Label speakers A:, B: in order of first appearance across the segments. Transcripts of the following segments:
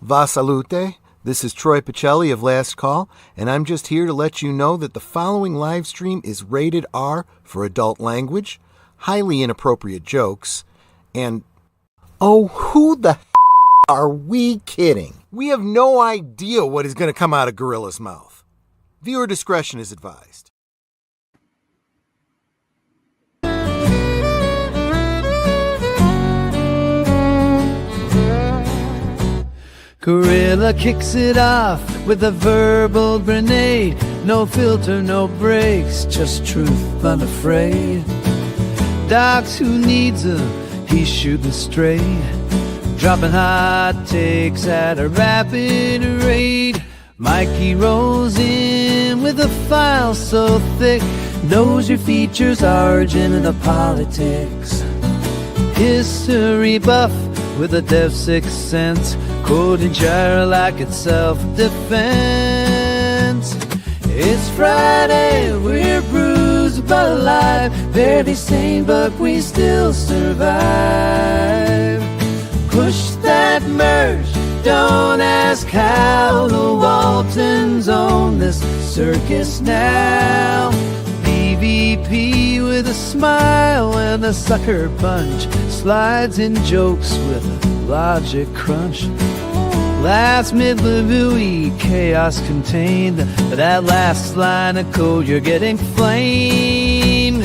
A: Va salute. This is Troy Pacelli of Last Call, and I'm just here to let you know that the following live stream is rated R for adult language, highly inappropriate jokes, and oh, who the are we kidding? We have no idea what is going to come out of Gorilla's mouth. Viewer discretion is advised.
B: Gorilla kicks it off with a verbal grenade. No filter, no brakes, just truth unafraid. Doc's who needs him, he's shooting straight. Dropping hot takes at a rapid rate. Mikey rolls in with a file so thick, knows your features, origin, and the politics. History buff with a dev sixth sense, quoting gyro like it's self-defense. It's Friday, we're bruised but alive, barely sane but we still survive. Push that merge, don't ask how. The Waltons own this circus now. BVP with a smile and a sucker punch, slides in jokes with a logic crunch. Last mid-Lavui, chaos contained, but that last line of code you're getting flamed.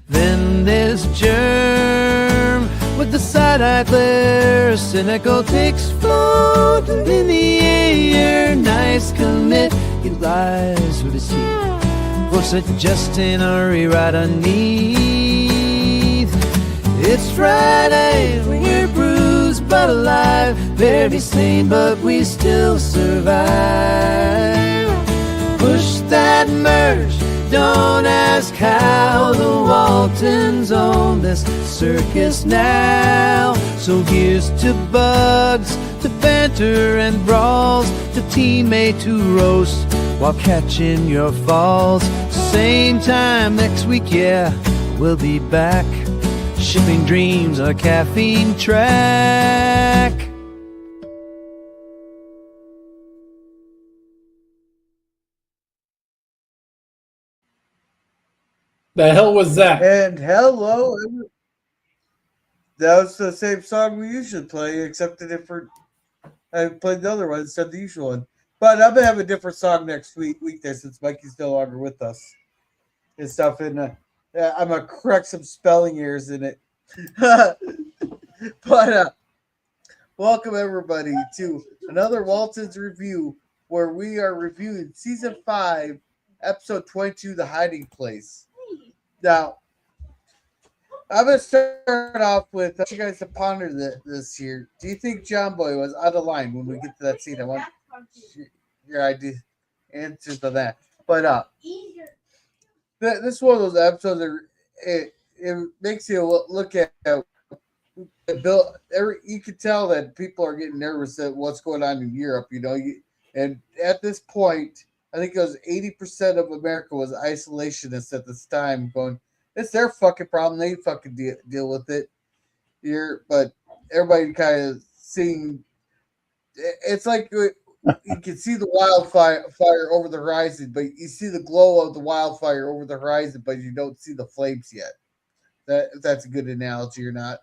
B: Then there's Germ with the side-eye glare, cynical takes float in the air. Nice commit, he lies with his teeth for suggesting a rewrite underneath. It's Friday, we're bruised but alive, very sane but we still survive. Push that merge, don't ask how. The Waltons own this circus now. So here's to bugs, to banter and brawls, to teammate to roast while catching your falls. Same time next week, yeah, we'll be back, shipping dreams on a caffeine track.
C: The hell was that?
D: And hello. That was the same song we usually play, except a different. I played the other one instead of the usual one. But I'm gonna have a different song next weekday since Mikey's no longer with us and stuff. And I'm gonna correct some spelling errors in it. But welcome everybody to another Waltons review, where we are reviewing season 5, episode 22, The Hiding Place. Now, I'm gonna start off with you guys to ponder this here. Do you think John Boy was out of line when we get to that scene? I want your idea answers to that. But this is one of those episodes that it makes you look at Bill. You can tell that people are getting nervous at what's going on in Europe. And at this point, I think it was 80% of America was isolationists at this time, going, it's their fucking problem. They fucking deal with it. But everybody kind of seeing. It's like you can see the wildfire over the horizon, but you see the glow of the wildfire over the horizon, but you don't see the flames yet. If that's a good analogy or not,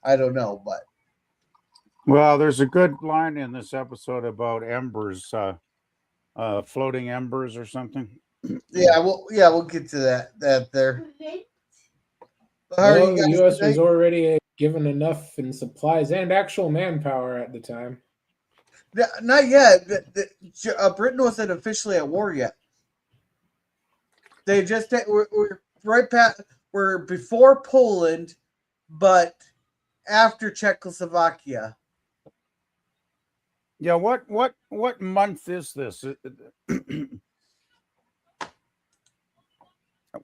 D: I don't know. But
E: well, there's a good line in this episode about embers, floating embers or something.
D: Yeah, we'll get to that there.
C: Well, the U.S. was already given enough in supplies and actual manpower at the time.
D: Not yet. Britain wasn't officially at war yet. They just we're right past. We're before Poland, but after Czechoslovakia.
E: Yeah, what month is this?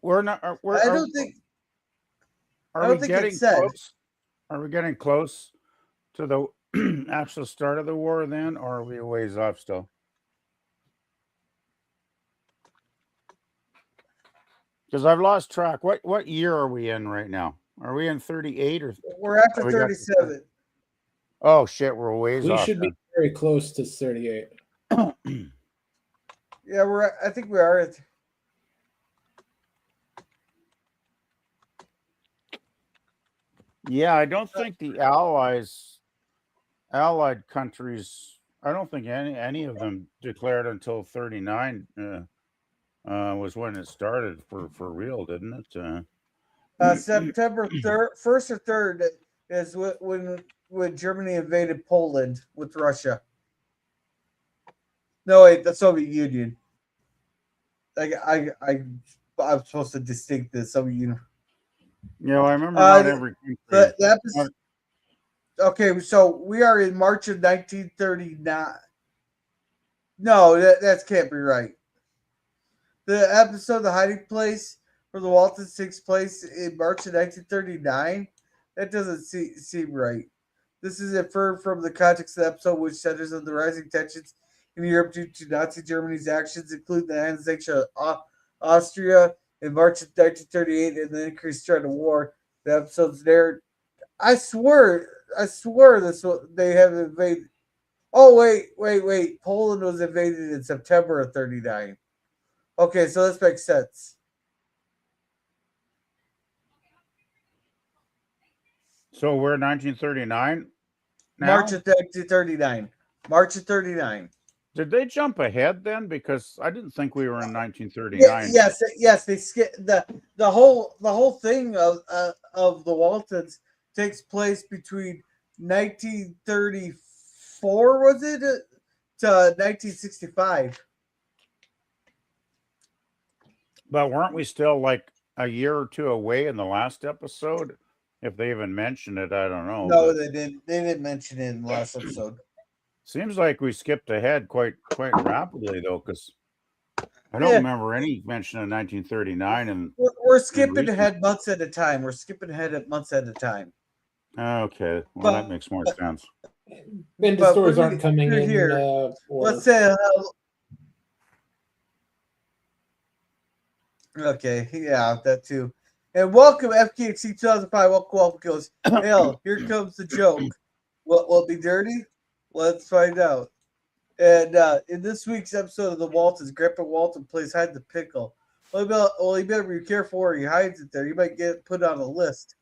E: We're not. I don't think it's said. Close? Are we getting close to the actual start of the war then, or are we a ways off still? Because I've lost track. What year are we in right now? Are we in 38 or
D: we're after 37?
E: Oh shit, we're ways off.
C: We should be very close to 38.
D: Yeah, I think we are at.
E: Yeah, I don't think the Allied countries, I don't think any of them declared until 39 was when it started for real, didn't it?
D: September 3rd, 1st or 3rd is when Germany invaded Poland with Russia. No, wait, the Soviet Union. Like I'm supposed to distinct the Soviet Union.
E: I remember not every country.
D: Okay, so we are in March of 1939. No, that can't be right. The episode "The Hiding Place" for the Waltons takes place in March of 1939. That doesn't seem right. This is inferred from the context of the episode, which centers on the rising tensions in Europe due to Nazi Germany's actions, including the annexation of Austria in March of 1938 and the increased threat of war. The episode's there. I swear they have invaded. Oh, wait. Poland was invaded in September of 39. Okay, so this makes sense.
E: So we're 1939 now?
D: March of 1939. March of 39.
E: Did they jump ahead then? Because I didn't think we were in 1939.
D: Yes. They skip the whole thing of the Waltons takes place between 1934, was it, to 1965.
E: But weren't we still like a year or two away in the last episode? If they even mentioned it, I don't know.
D: No, they didn't. They didn't mention it in the last episode.
E: Seems like we skipped ahead quite rapidly, though, because I don't remember any mention of 1939. And
D: we're skipping ahead months at a time.
E: Okay, well, that makes more sense.
C: Then the stories aren't coming in here.
D: Let's say. Okay, yeah, that too. And welcome, FKHC 2005. Welcome, goes. Hell, here comes the joke. Will it be dirty? Let's find out. And in this week's episode of the Waltons, Grandpa Walton plays hide the pickle. Well, you better be careful where he hides it there. You might get put on a list.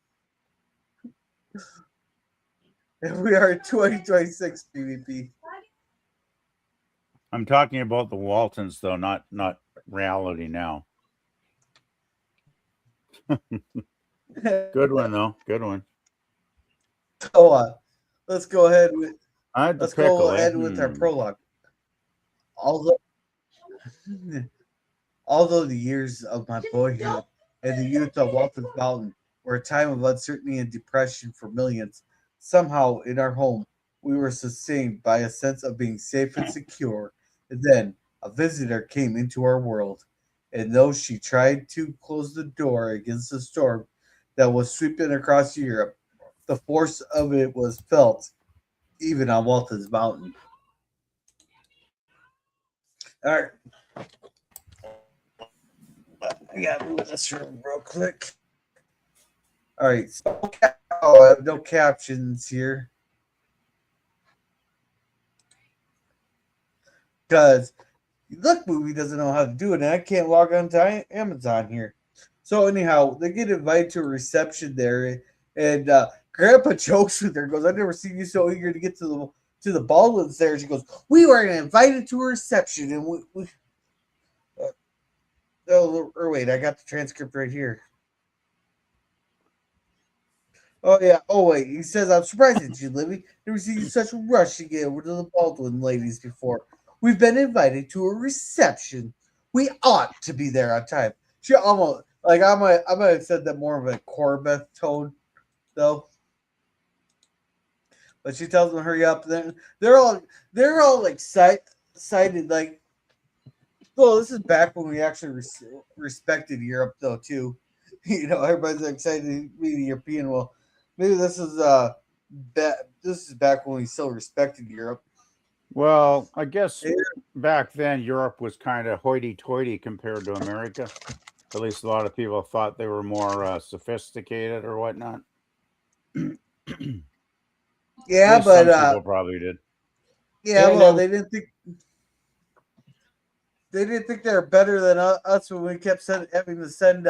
D: And we are in 2026 PvP.
E: I'm talking about the Waltons, though, not reality now. Good one, though. Good one.
D: So let's go ahead with our prologue. Although the years of my boyhood and the youth of Waltons Mountain were a time of uncertainty and depression for millions, somehow in our home we were sustained by a sense of being safe and secure. And then a visitor came into our world, and though she tried to close the door against the storm that was sweeping across Europe, the force of it was felt even on Waltons Mountain. All right. I got to move this room real quick. All right. So, I have no captions here. Because Look Movie doesn't know how to do it, and I can't log on to Amazon here. So anyhow, they get invited to a reception there, and Grandpa jokes with her, goes, "I've never seen you so eager to get to the Baldwins there." She goes, "We were invited to a reception, and we wait, I got the transcript right here. Oh yeah. Oh wait, he says, "I'm surprised at you, Libby. Never seen you such a rush to get over to the Baldwin ladies before. We've been invited to a reception. We ought to be there on time." She almost I might have said that more of a Corbeth tone, though. But she tells them hurry up. Then they're all excited. Like, oh, this is back when we actually respected Europe, though, too. You know, everybody's excited to be the European. Well, maybe this is back when we still respected Europe.
E: Well, I guess back then Europe was kind of hoity-toity compared to America. At least a lot of people thought they were more sophisticated or whatnot.
D: Yeah, but
E: some people probably did.
D: Yeah,
C: And
D: well, they didn't think they were better than us when we kept having to send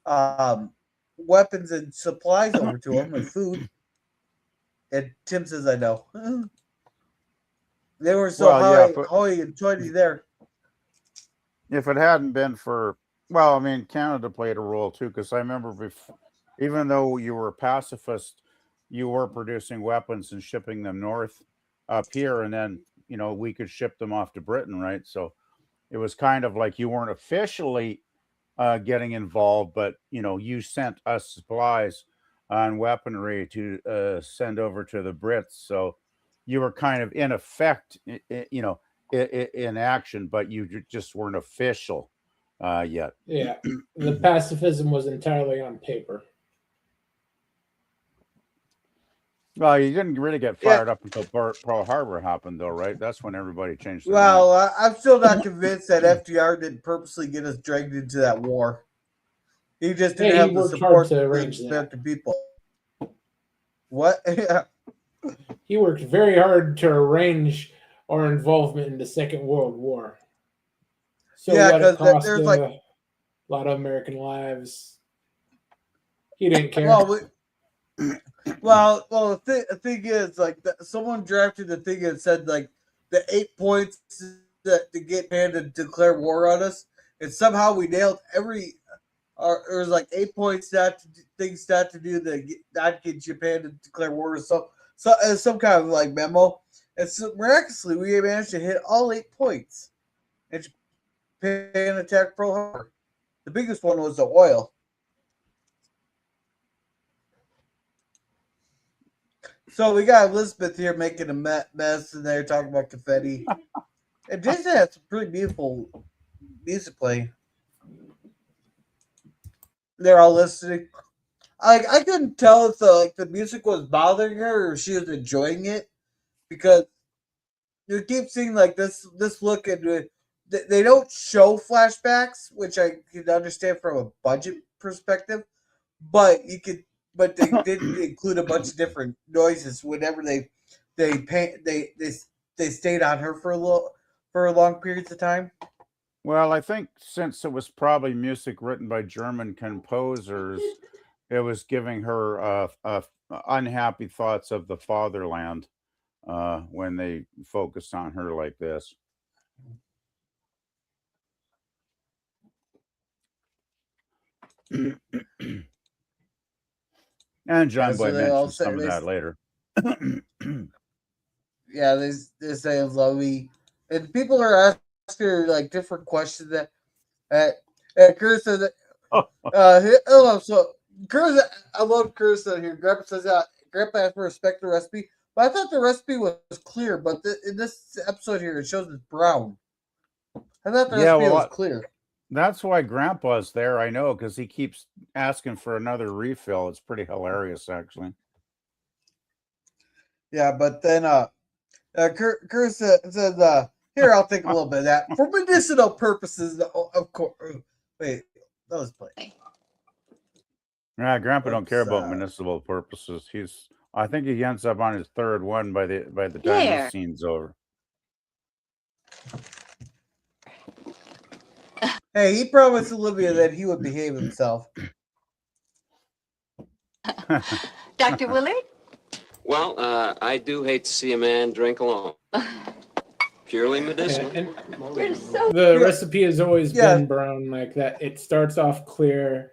D: um, weapons and supplies over to them and food. And Tim says, "I know." They were so
E: Well, yeah, but
D: hoity and toity there.
E: if it hadn't been for, well, I mean, Canada played a role too, because I remember even though you were a pacifist, you were producing weapons and shipping them north up here, and then we could ship them off to Britain, right? So it was kind of like you weren't officially getting involved, but you sent us supplies on weaponry to send over to the Brits. So you were kind of in effect, in action, but you just weren't official yet.
C: yeah, the pacifism was entirely on paper.
E: Well, you didn't really get
D: Yeah.
E: fired up until Pearl Harbor happened, though, right? That's when everybody changed their mind.
D: Well, I'm still not convinced that FDR didn't purposely get us dragged into that war. He just didn't
C: Yeah, he
D: have the
C: worked hard
D: support
C: to
D: of the
C: arrange that.
D: American people. What? Yeah.
C: He worked very hard to arrange our involvement in the Second World War. So
D: Yeah,
C: what it
D: 'cause
C: cost
D: there's
C: a lot of American lives. He didn't care.
D: Well, the thing is, like, someone drafted the thing that said, like, the 8 points that to get Japan to declare war on us, and somehow we nailed every. There was like 8 points things not to do to not get Japan to declare war, or some kind of like memo, and so miraculously we managed to hit all 8 points, and Japan attacked Pearl Harbor. The biggest one was the oil. So we got Elizabeth here making a mess, and they're talking about confetti. And Jason had some pretty beautiful music playing. They're all listening. I couldn't tell if the music was bothering her or she was enjoying it, because you keep seeing like this look into it. They don't show flashbacks, which I can understand from a budget perspective, but they did include a bunch of different noises whenever they stayed on her for long periods of time.
E: Well, I think since it was probably music written by German composers, it was giving her unhappy thoughts of the fatherland when they focused on her like this. And John
D: So
E: Boy
D: they all
E: mentioned
D: say
E: some of that later.
D: yeah, they say lovey, and people are asking her like different questions that Curtis says that so Curtis, I love Curtis here. Grandpa says Grandpa has to respect the recipe, but I thought the recipe was clear, but in this episode here it shows it's brown. I thought the
E: Yeah,
D: recipe was
E: well,
D: clear.
E: that's why Grandpa's there. I know, because he keeps asking for another refill. It's pretty hilarious, actually.
D: Yeah, but then Curtis says, "Here, I'll take a little bit of that for medicinal purposes." Of course. Wait, that was play.
E: Yeah, Grandpa don't care about
D: Oops,
E: municipal purposes. I think he ends up on his third one by the time this scene's over.
D: Hey, he promised Olivia that he would behave himself.
F: Dr. Willard?
G: Well, I do hate to see a man drink alone. Purely medicinal.
C: And
F: We're so
C: the recipe has always been brown like that. It starts off clear,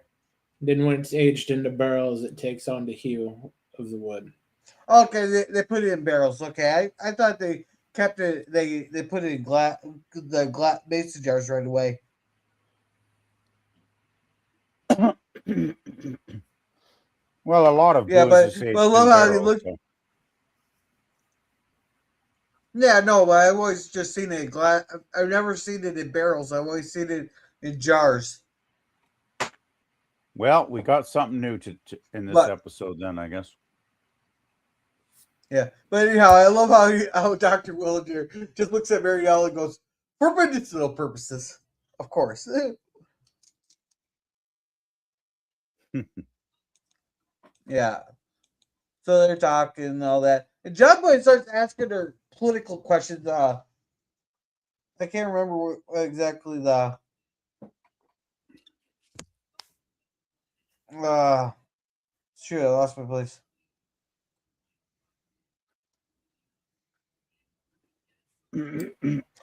C: then when it's aged into barrels, it takes on the hue of the wood.
D: Okay, they put it in barrels. Okay, I thought they kept it. They put it in glass mason jars right away.
E: Well, a lot of booze is aged
D: I
E: in
D: love how he
E: barrels,
D: looked.
E: so.
D: Yeah, no, but I've always just seen it in glass. I've never seen it in barrels. I've always seen it in jars.
E: Well, we got something new in this episode, then, I guess.
D: Yeah, but anyhow, I love how Dr. Willinger just looks at Marielle and goes, "For medicinal purposes, of course." Yeah. So they're talking and all that. And John Boy starts asking her political questions. I can't remember what exactly the. Shoot, I lost my place.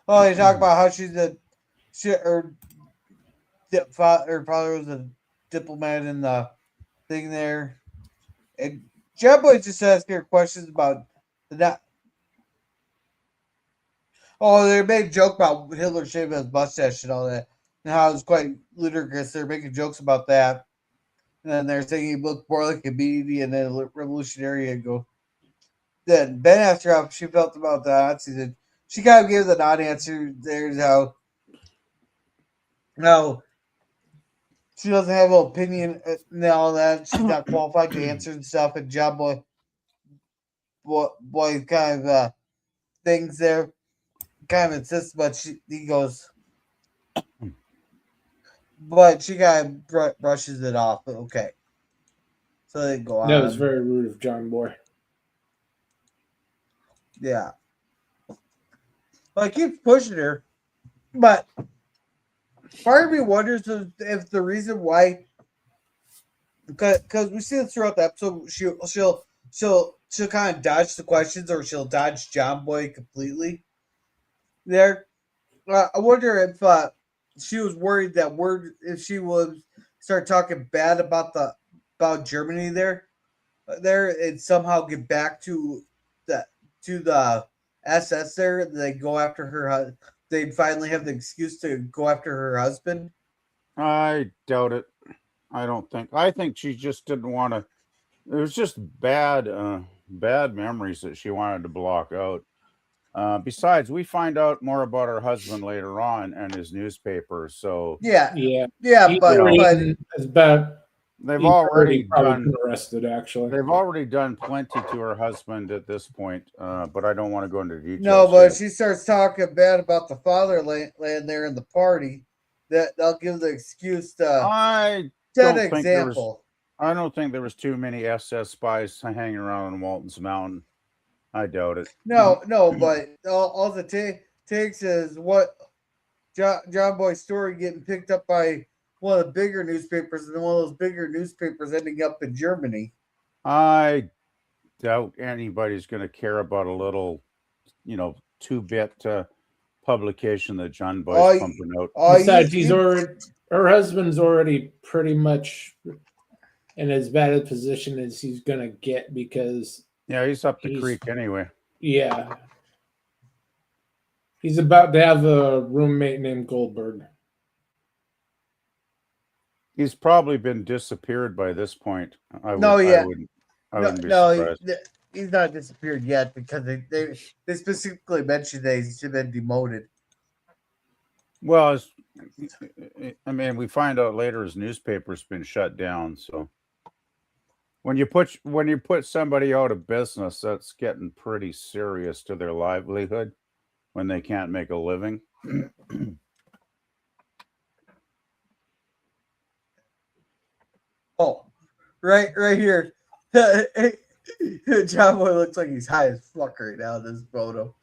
D: Oh, you talk about how she's her father was a diplomat in the thing there. And John Boy just asking her questions about the not. Oh, they made a joke about Hitler shaving his mustache and all that, and how it was quite ludicrous. They're making jokes about that, and then they're saying he looked more like a comedian than a revolutionary. And go. Then Ben asked her how she felt about the Nazis, and she kind of gave the non-answer. There's how no, she doesn't have an opinion and all that. She's not qualified to answer and stuff. And John Boy kind of things there, kind of insists, but he goes, but she kind of brushes it off. But okay, so they go on.
C: That was very rude of John Boy.
D: Yeah, well, I keep pushing her, but part of me wonders if the reason why, because we see this throughout the episode, she'll kind of dodge the questions, or she'll dodge John Boy completely. There, I wonder if she was worried that if she would start talking bad about Germany there, and somehow get back to the SS there, they go after her. They'd finally have the excuse to go after her husband.
E: I doubt it. I don't think. I think she just didn't want to. It was just bad memories that she wanted to block out. Besides, we find out more about her husband later on and his newspaper. So
D: Yeah,
C: He's
D: but
C: it's about
E: they've already
C: probably
E: done.
C: been arrested. Actually,
E: They've already done plenty to her husband at this point, but I don't want to go into details.
D: no, but
E: yet.
D: she starts talking bad about the fatherland there in the party. That they'll give the excuse to
E: I
D: set
E: don't
D: an
E: think
D: example.
E: I don't think there was too many SS spies hanging around on Walton's Mountain. I doubt it.
D: No, but all it takes is what John Boy's story getting picked up by one of the bigger newspapers, and one of those bigger newspapers ending up in Germany.
E: I doubt anybody's going to care about a little, 2-bit publication that John Boy's pumping out.
C: Besides, her husband's already pretty much in as bad a position as he's gonna get, because
E: he's up the creek anyway.
C: Yeah, he's about to have a roommate named Goldberg.
D: He's
E: probably been disappeared by this point. I wouldn't be surprised.
D: He's not disappeared yet, because they specifically mentioned that he's been demoted.
E: Well, we find out later his newspaper's been shut down. So when you put somebody out of business, that's getting pretty serious to their livelihood when they can't make a living.
D: Oh, right here. John Boy looks like he's high as fuck right now in this photo.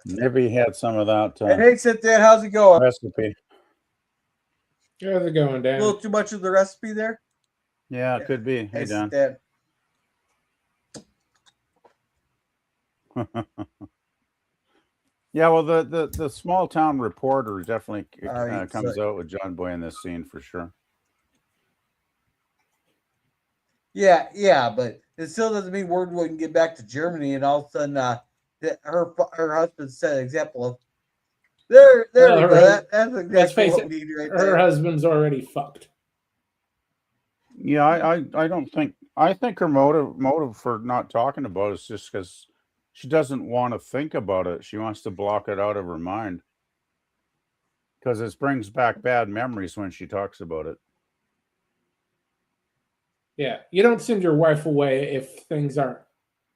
E: Maybe he had some of that.
D: Hey, Cynthia, how's it going?
E: Recipe.
C: How's it going, Dan?
D: A little too much of the recipe there?
E: Yeah, it could be. Hey, Dan. Yeah, well, the small town reporter definitely comes out with John Boy in this scene for sure.
D: Yeah, but it still doesn't mean word wouldn't get back to Germany, and all of a sudden, her husband set an example of. There we go. That's exactly what we need right there.
C: Her husband's already fucked.
E: Yeah, I don't think. I think her motive for not talking about it is just because she doesn't want to think about it. She wants to block it out of her mind, because it brings back bad memories when she talks about it.
C: Yeah, you don't send your wife away if things aren't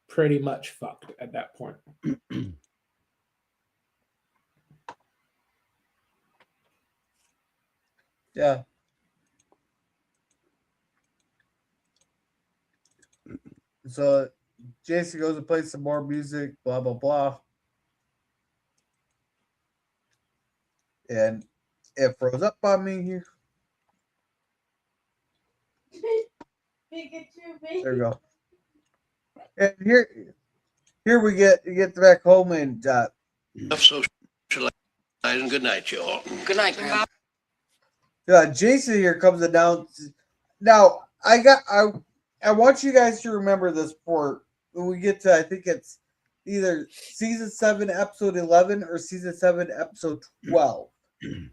C: pretty much fucked at that point.
D: Yeah. So Jason goes and plays some more music, blah, blah, blah. And it froze up on me here. There we go. And here we get back home and
H: Socializing. Good night, y'all.
I: Good night, Grandpa.
D: Jason here comes to announce. Now I want you guys to remember this for when we get to, I think it's either season 7 episode 11 or season 7 episode 12. I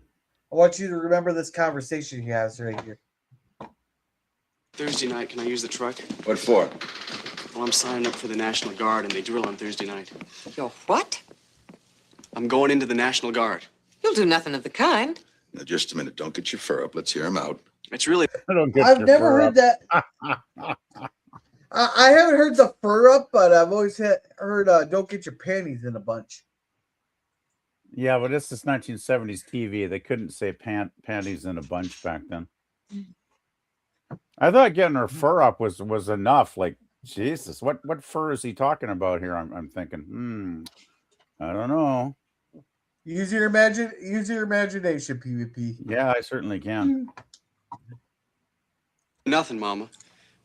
D: want you to remember this conversation he has right here.
J: Thursday night, can I use the truck?
H: What for?
J: Well, I'm signing up for the National Guard, and they drill on Thursday night.
I: You're what?
J: I'm going into the National Guard.
I: You'll do nothing of the kind.
H: Now, just a minute. Don't get your fur up. Let's hear him out.
J: It's really...
D: I've never heard that. I haven't heard the fur up, but I've always heard don't get your panties in a bunch.
E: Yeah, but this is 1970s TV. They couldn't say panties in a bunch back then. I thought getting her fur up was enough. Like, Jesus, what fur is he talking about here? I'm thinking, I don't know.
D: Use your imagination, PvP.
E: Yeah, I certainly can.
J: Nothing, Mama.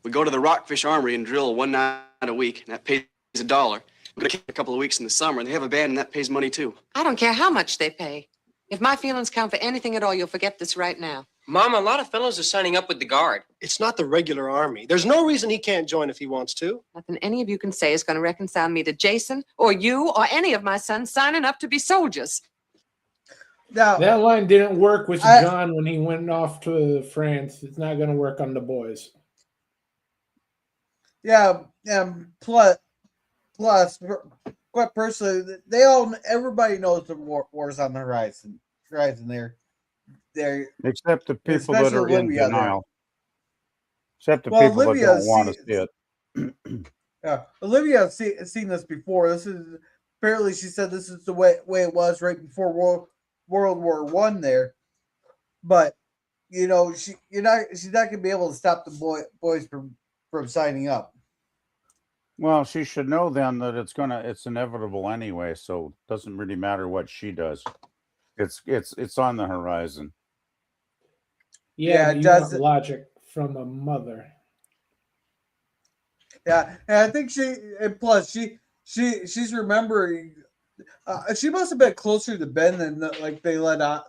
J: We go to the Rockfish Armory and drill one night a week, and that pays $1. We go a couple of weeks in the summer, and they have a band, and that pays money, too.
I: I don't care how much they pay. If my feelings count for anything at all, you'll forget this right now.
K: Mom, a lot of fellows are signing up with the Guard.
L: It's not the regular army. There's no reason he can't join if he wants to.
I: Nothing any of you can say is going to reconcile me to Jason or you or any of my sons signing up to be soldiers.
D: Now,
C: that line didn't work with John when he went off to France. It's not going to work on the boys.
D: Yeah, plus, quite personally, everybody knows the war's on the horizon. They're
E: except the people that are in denial. Except the people that don't want to see it.
D: Yeah, Olivia has seen this before. This is apparently, she said this is the way it was right before World War I there. But she's not gonna be able to stop the boys from signing up.
E: Well, she should know then that it's inevitable anyway, so it doesn't really matter what she does. It's on the horizon.
C: Yeah, you want logic from a mother.
D: Yeah, and I think she's remembering. She must have been closer to Ben than they've let on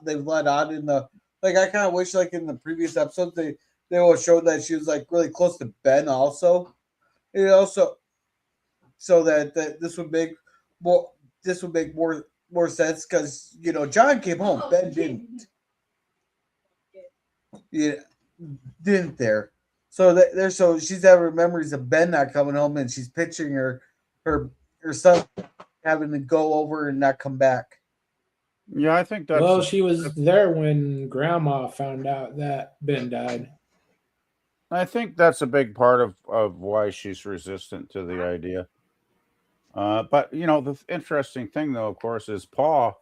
D: in the. I kind of wish in the previous episodes they always showed that she was really close to Ben also, so that this would make more sense because John came home, Ben didn't. Yeah, didn't there? So she's having memories of Ben not coming home, and she's picturing her son having to go over and not come back.
E: Yeah, I think that's.
C: Well, she was there when Grandma found out that Ben died.
E: I think that's a big part of why she's resistant to the idea. But the interesting thing, though, of course, is Paul.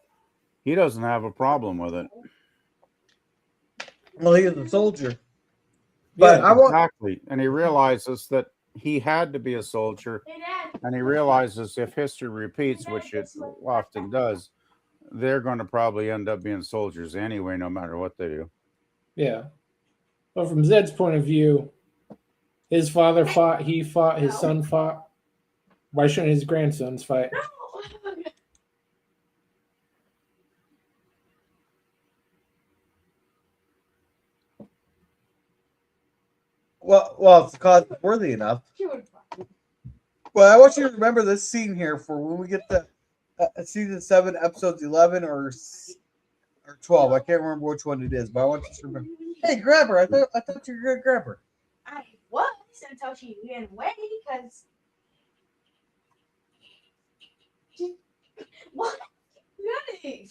E: He doesn't have a problem with it.
D: Well, he is a soldier. But
E: yeah, exactly. And he realizes that he had to be a soldier. And he realizes if history repeats, which it often does, they're going to probably end up being soldiers anyway, no matter what they do.
C: Yeah. Well, from Zed's point of view, his father fought, he fought, his son fought. Why shouldn't his grandsons fight?
D: Well, it's the cause worthy enough. Well, I want you to remember this scene here for when we get to season 7, episodes 11 or 12. I can't remember which one it is, but I want you to remember. Hey, grab her! I thought you were gonna grab her.
M: I was until she ran away because. What? Running.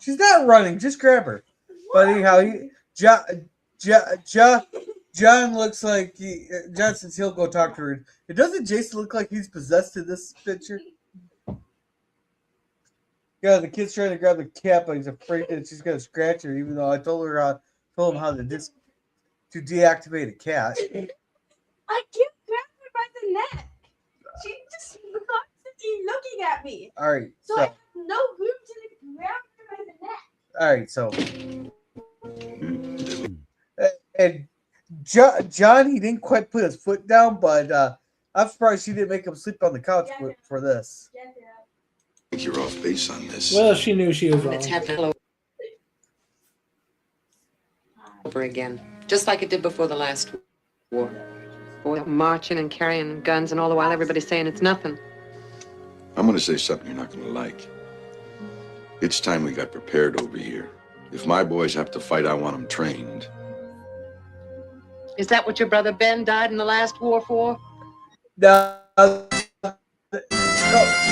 D: She's not running. Just grab her. What? But anyhow, John looks like John says he'll go talk to her. It doesn't Jason look like he's possessed in this picture? Yeah, the kid's trying to grab the cat, but he's afraid that she's gonna scratch her. Even though I told him how to deactivate a cat.
M: I can't grab her by the neck. She just constantly looking at me.
D: All right.
M: So I have no room to grab her by the neck.
D: All right. So. And John, he didn't quite put his foot down, but I'm surprised she didn't make him sleep on the couch for this.
H: I think you're off base on this.
C: Well, she knew she was wrong.
I: Let's have it over again, just like it did before the last war. Boy, marching and carrying guns, and all the while everybody's saying it's nothing.
H: I'm going to say something you're not going to like. It's time we got prepared over here. If my boys have to fight, I want them trained.
I: Is that what your brother Ben died in the last war for?
D: No,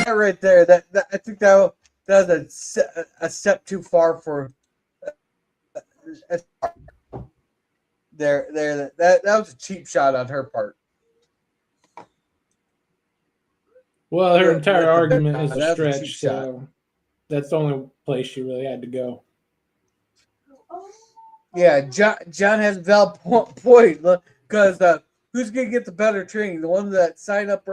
D: right there. That I think that was a step too far for. There. That was a cheap shot on her part.
C: Well, her entire argument is a
D: That's a cheap
C: stretch,
D: shot.
C: so that's the only place she really had to go.
D: Yeah, John has a valid point. Because who's going to get the better training? The ones that sign up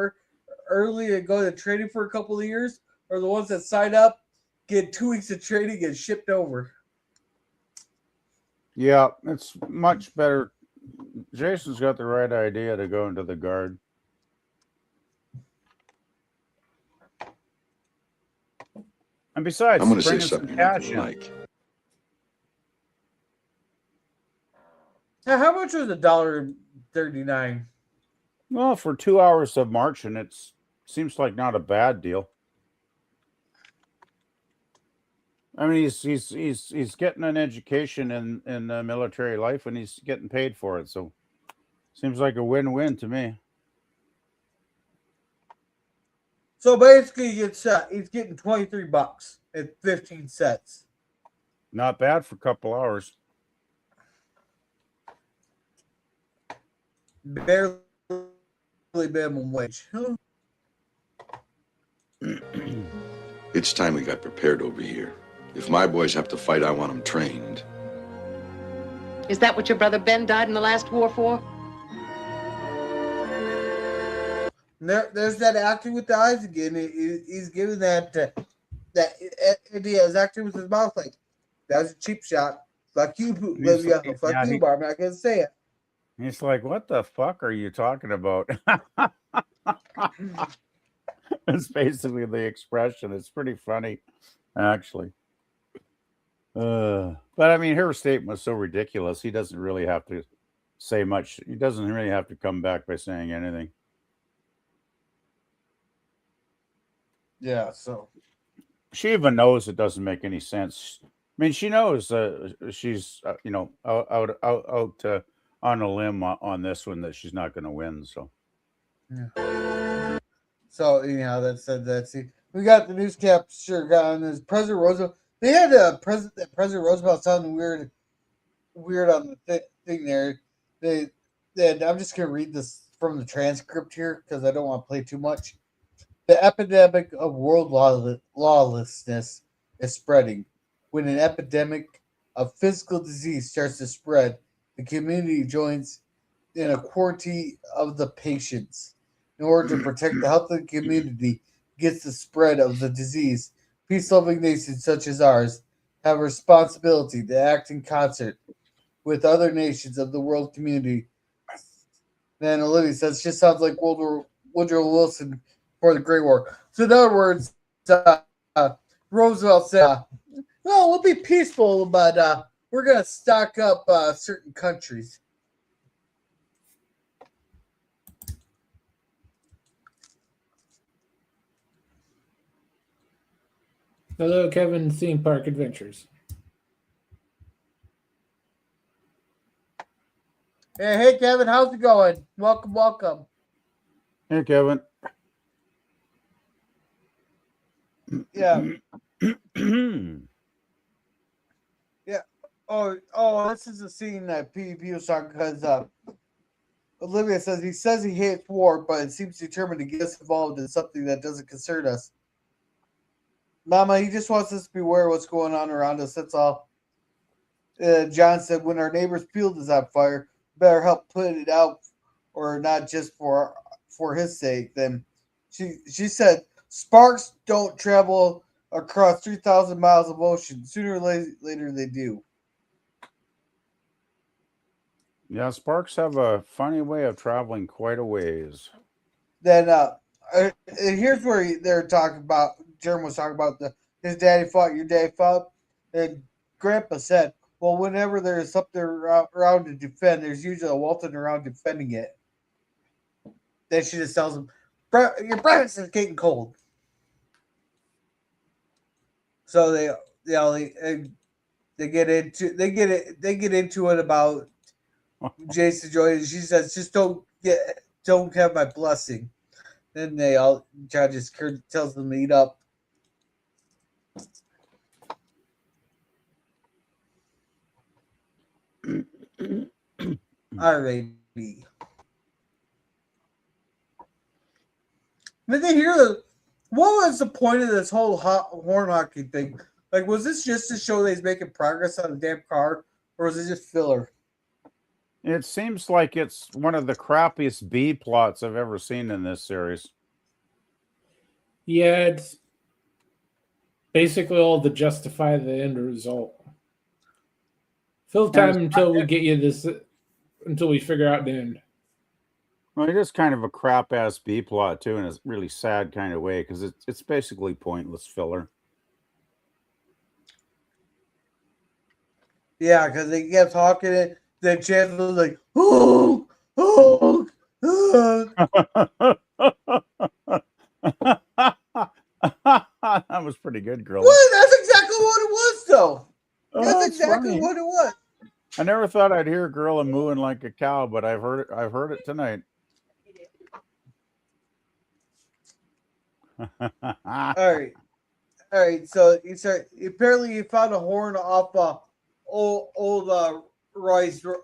D: early and go to training for a couple of years, or the ones that sign up, get 2 weeks of training and shipped over?
E: Yeah, it's much better. Jason's got the right idea to go into the guard. And besides,
H: I'm going to say
E: bringing some
H: something you're not
E: cash
H: going to
E: in.
H: like.
D: Now, how much was $1.39?
E: Well, for 2 hours of marching, it seems like not a bad deal. I mean, he's getting an education in military life, and he's getting paid for it. So, seems like a win-win to me.
D: So basically, he's getting $23 at 15 sets.
E: Not bad for a couple hours.
D: Barely minimum wage.
H: It's time we got prepared over here. If my boys have to fight, I want them trained.
I: Is that what your brother Ben died in the last war for?
D: There's that acting with the eyes again. He's giving that idea is acting with his mouth like that's a cheap shot. Fuck you, Olivia. Fuck you, but I'm not gonna say it.
E: He's like, what the fuck are you talking about? It's basically the expression. It's pretty funny, actually. But I mean, her statement was so ridiculous. He doesn't really have to say much. He doesn't really have to come back by saying anything.
D: Yeah, so
E: she even knows it doesn't make any sense. I mean, she knows she's out on a limb on this one that she's not going to win. So,
D: yeah. So that's it. We got the news capture on this President Roosevelt. They had President Roosevelt sounding weird on the thing there. I'm just gonna read this from the transcript here because I don't want to play too much. The epidemic of world lawlessness is spreading. When an epidemic of physical disease starts to spread, the community joins in a quarantine of the patients. In order to protect the health of the community against the spread of the disease, peace-loving nations such as ours have a responsibility to act in concert with other nations of the world community. Then Olivia says, just sounds like Woodrow Wilson for the Great War. So in other words, Roosevelt said, well, we'll be peaceful, but we're going to stock up certain countries.
C: Hello, Kevin, Theme Park Adventures.
D: Hey, Kevin, how's it going? Welcome.
E: Hey, Kevin.
D: Yeah. Yeah. Oh, this is a scene that PvP was talking because Olivia says he hates war, but it seems determined to get us involved in something that doesn't concern us. Mama, he just wants us to be aware of what's going on around us. That's all. John said, when our neighbor's field is on fire, better help put it out, or not just for his sake. Then She said sparks don't travel across 3,000 miles of ocean. Sooner or later they do.
E: Yeah, sparks have a funny way of traveling quite a ways.
D: Then and here's where they're talking about. Jerem was talking about his daddy fought, your daddy fought, and Grandpa said, "Well, whenever there's something around to defend, there's usually a Walton around defending it." Then she just tells him, "Your breakfast is getting cold." So they get into it about Jason Joy. She says, "Just don't have my blessing." Then they all judges Kurt tells them to eat up. Alrighty. But they hear what was the point of this whole horn hockey thing? Like, was this just to show that he's making progress on the damn car, or was it just filler?
E: It seems like it's one of the crappiest B plots I've ever seen in this series.
C: Yeah, it's basically all to justify the end result. Fill time until we get you this, until we figure out the end.
E: Well, it is kind of a crap ass B plot too, in a really sad kind of way, because it's basically pointless filler.
D: Yeah, because they kept talking it. Then Chance was like, "Oh, oh, oh."
E: That was pretty good, girl.
D: What? That's exactly what it was, though.
E: Oh,
D: that's exactly
E: funny.
D: what it was.
E: I never thought I'd hear a gorilla mooing like a cow, but I've heard it tonight.
D: All right. So apparently he found a horn off old Royce or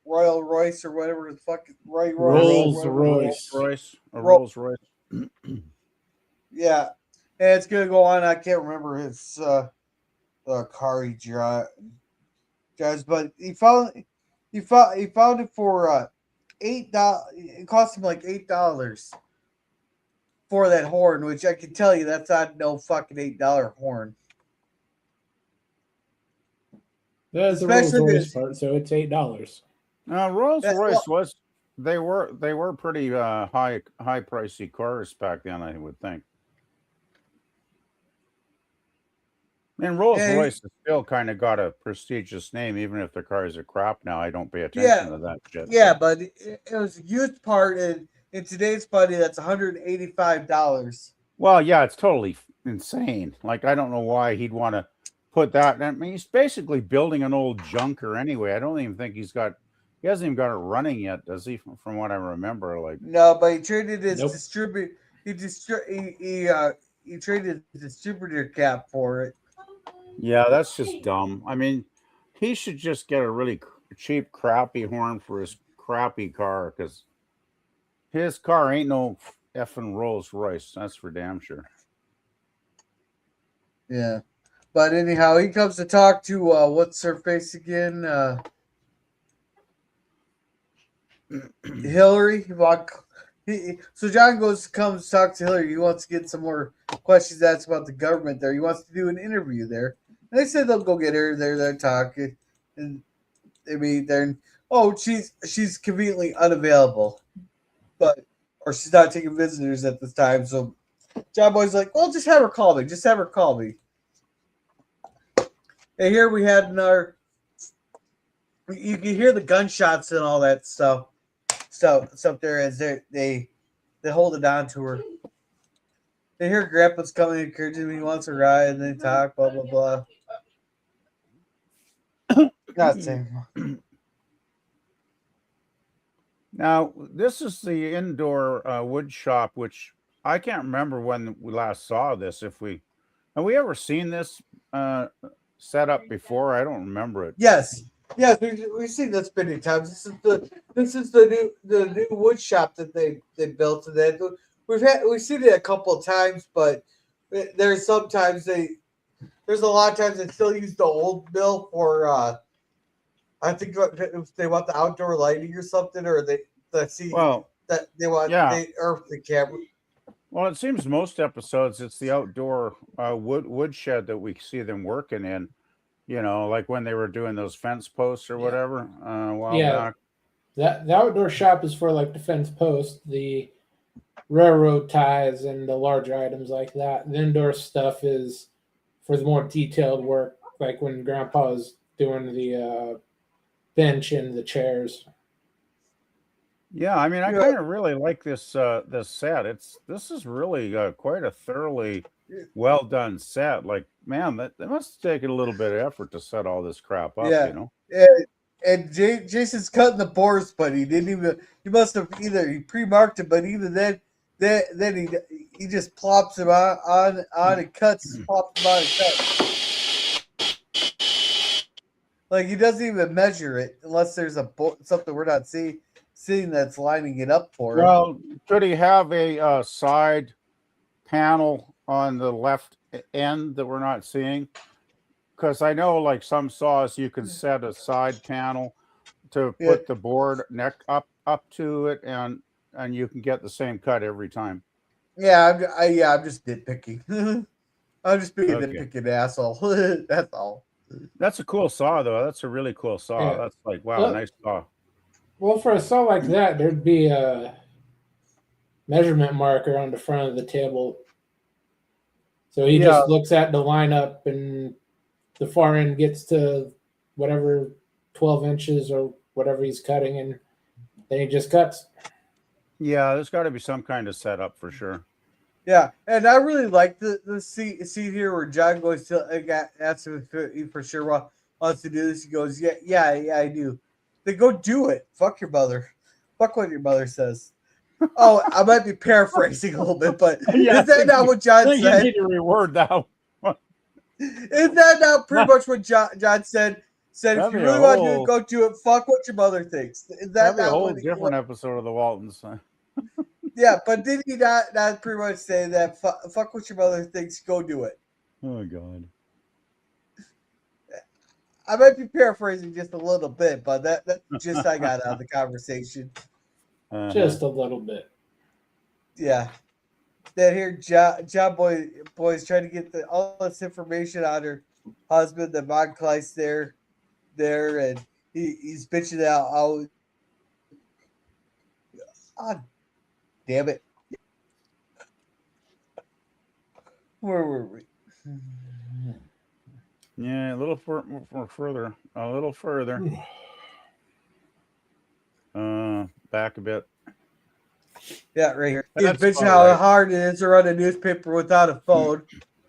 D: Royal Royce or whatever the fuck
C: Rolls
E: Royce.
D: Yeah, and it's gonna go on. I can't remember his car he drives, but he found it for $8. It cost him like $8 for that horn, which I can tell you that's not no fucking $8 horn.
C: That's the Rolls Royce part, so it's $8.
E: Rolls Royce was they were pretty high pricey cars back then, I would think. And Rolls Royce has still kind of got a prestigious name, even if the cars are crap now. I don't pay attention to that shit.
D: Yeah, but it was a used part, and in today's money, that's $185.
E: Well, yeah, it's totally insane. Like, I don't know why he'd want to put that. I mean, he's basically building an old junker anyway. I don't even think he hasn't even got it running yet, does he? From what I remember, like
D: no, but he traded his distributor. He traded the distributor cap for it.
E: Yeah, that's just dumb. I mean, he should just get a really cheap, crappy horn for his crappy car, because his car ain't no effing Rolls Royce. That's for damn sure.
D: Yeah. But anyhow, he comes to talk to what's her face again? Hillary. So John comes to talk to Hillary. He wants to get some more questions asked about the government there. He wants to do an interview there. And they said they'll go get her. They're talking, and they meet there. And, she's conveniently unavailable, or she's not taking visitors at this time. So John Boy's like, well, just have her call me. Just have her call me. And here we had another. You can hear the gunshots and all that stuff there as they hold it down to her. They hear Grandpa's coming, encouraging him. He wants a ride, and they talk, blah blah blah. God save him.
E: Now, this is the indoor wood shop, which I can't remember when we last saw this. Have we ever seen this set up before? I don't remember it.
D: Yes, we've seen this many times. This is the new wood shop that they built, and we've seen it a couple of times, but there's a lot of times they still use the old mill for I think if they want the outdoor lighting or something, or they see.
E: Well,
D: that they want
E: Yeah.
D: they earth the camera.
E: Well, it seems most episodes it's the outdoor woodshed that we see them working in. You know, like when they were doing those fence posts or whatever a while back.
C: The outdoor shop is for like the fence post, the railroad ties, and the larger items like that. The indoor stuff is for the more detailed work, like when Grandpa is doing the bench and the chairs.
E: Yeah, I mean, I kind of really like this this set. This is really quite a thoroughly well done set. Like, man, that must have taken a little bit of effort to set all this crap up.
D: Yeah.
E: You know.
D: And Jason's cutting the boards, but he didn't even. He must have either he pre-marked it, but even then he just plops him on and cuts, plops him on and cuts. Like he doesn't even measure it unless there's something we're not seeing that's lining it up for him.
E: Well, could he have a side panel on the left end that we're not seeing? Because I know, like some saws, you can set a side panel to put the board neck up to it, and you can get the same cut every time.
D: Yeah, I'm just nitpicking. I'm just being a nitpicking asshole. That's all.
E: That's a cool saw, though. That's a really cool saw.
C: Yeah.
E: That's like, wow, nice saw.
C: Well, for a saw like that, there'd be a measurement marker on the front of the table. So he just looks at the lineup, and the far end gets to whatever 12 inches or whatever he's cutting, and then he just cuts.
E: Yeah, there's got to be some kind of setup for sure.
D: Yeah, and I really like the scene here where John goes to ask him if he for sure wants to do this. He goes, yeah, I do. Then go do it. Fuck your mother. Fuck what your mother says. Oh, I might be paraphrasing a little bit, but is that not what John said?
E: You need to reword that.
D: Is that not pretty much what John said? Said if you really want to do it, go do it. Fuck what your mother thinks. Is that
E: not a whole different episode of the Waltons?
D: Yeah, but did he not pretty much say that? Fuck what your mother thinks. Go do it.
E: Oh God.
D: I might be paraphrasing just a little bit, but that's just I got out of the conversation.
C: Just a little bit.
D: Yeah. Then here, John Boy's trying to get all this information on her husband, the Von Kleist there, and he's bitching out. Oh, damn it. Where were we?
E: Yeah, a little further. A little further. Back a bit.
D: Yeah, right here. He's bitching how hard it is to run a newspaper without a phone,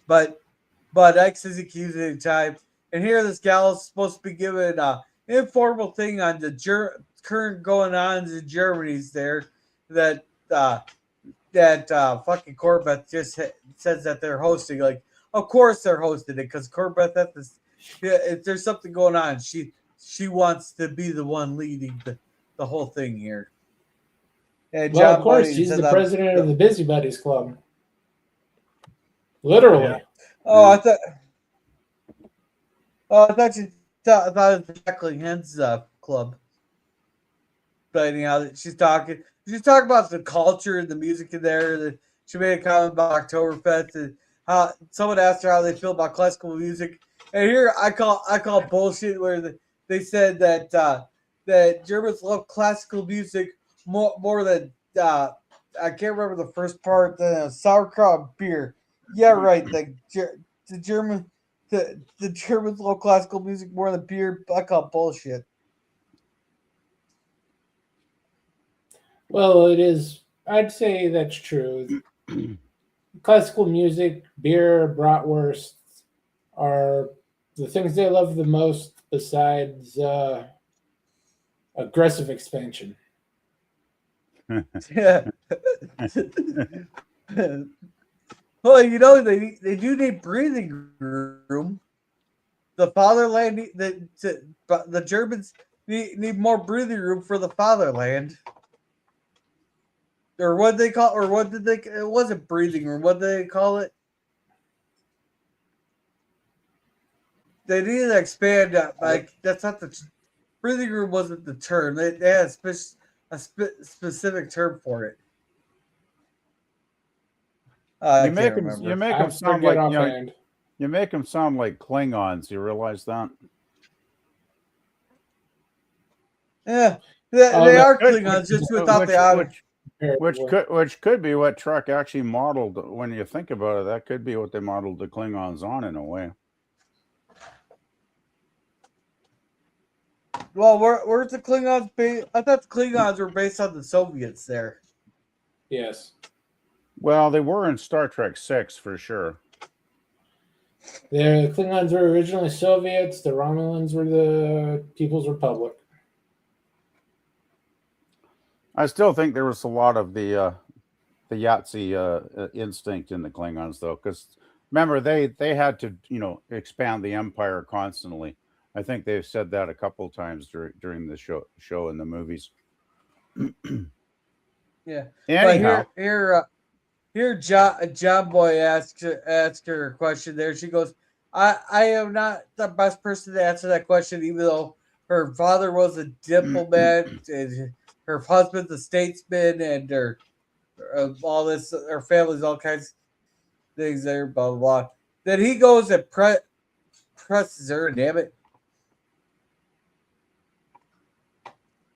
D: but X is accused at the time. And here, this gal is supposed to be given an informal thing on the current going on in Germany's there that fucking Corbett just says that they're hosting. Like, of course they're hosting it because Corbett if there's something going on, she wants to be the one leading the whole thing here. And
C: well, of course, she's the president of the Busy Buddies Club. Literally.
D: Yeah. Oh, I thought you thought it was the Tackling Hens club. But anyhow, she's talking about the culture and the music in there. She made a comment about Oktoberfest and how someone asked her how they feel about classical music. And here I call bullshit where they said that Germans love classical music more than I can't remember the first part. The sauerkraut beer. Yeah, right. The Germans love classical music more than beer. I call bullshit.
C: Well, it is. I'd say that's true. Classical music, beer, bratwurst are the things they love the most besides aggressive expansion.
D: Yeah. Well, you know, they do need breathing room. The fatherland, the Germans need more breathing room for the fatherland. Or what they call, or what did they? It wasn't breathing room. What did they call it? They need to expand. Like that's not the breathing room. Wasn't the term? They had a specific term for it.
E: You make them sound like you make them sound like Klingons. You realize that?
D: Yeah, they are Klingons, just without the outer.
E: Which could be what Trek actually modeled. When you think about it, that could be what they modeled the Klingons on in a way.
D: Well, where's the Klingons based? I thought the Klingons were based on the Soviets there.
C: Yes.
E: Well, they were in Star Trek 6 for sure.
C: The Klingons were originally Soviets. The Romulans were the People's Republic.
E: I still think there was a lot of the Yahtzee instinct in the Klingons, though, because remember they had to expand the empire constantly. I think they've said that a couple of times during the show in the movies.
D: Yeah.
E: Anyhow,
D: but here, John Boy asked her a question. There, she goes, "I am not the best person to answer that question, even though her father was a diplomat and her husband's a statesman, and her all this, her family's all kinds of things there, blah blah blah." Then he goes and presses her. Damn it.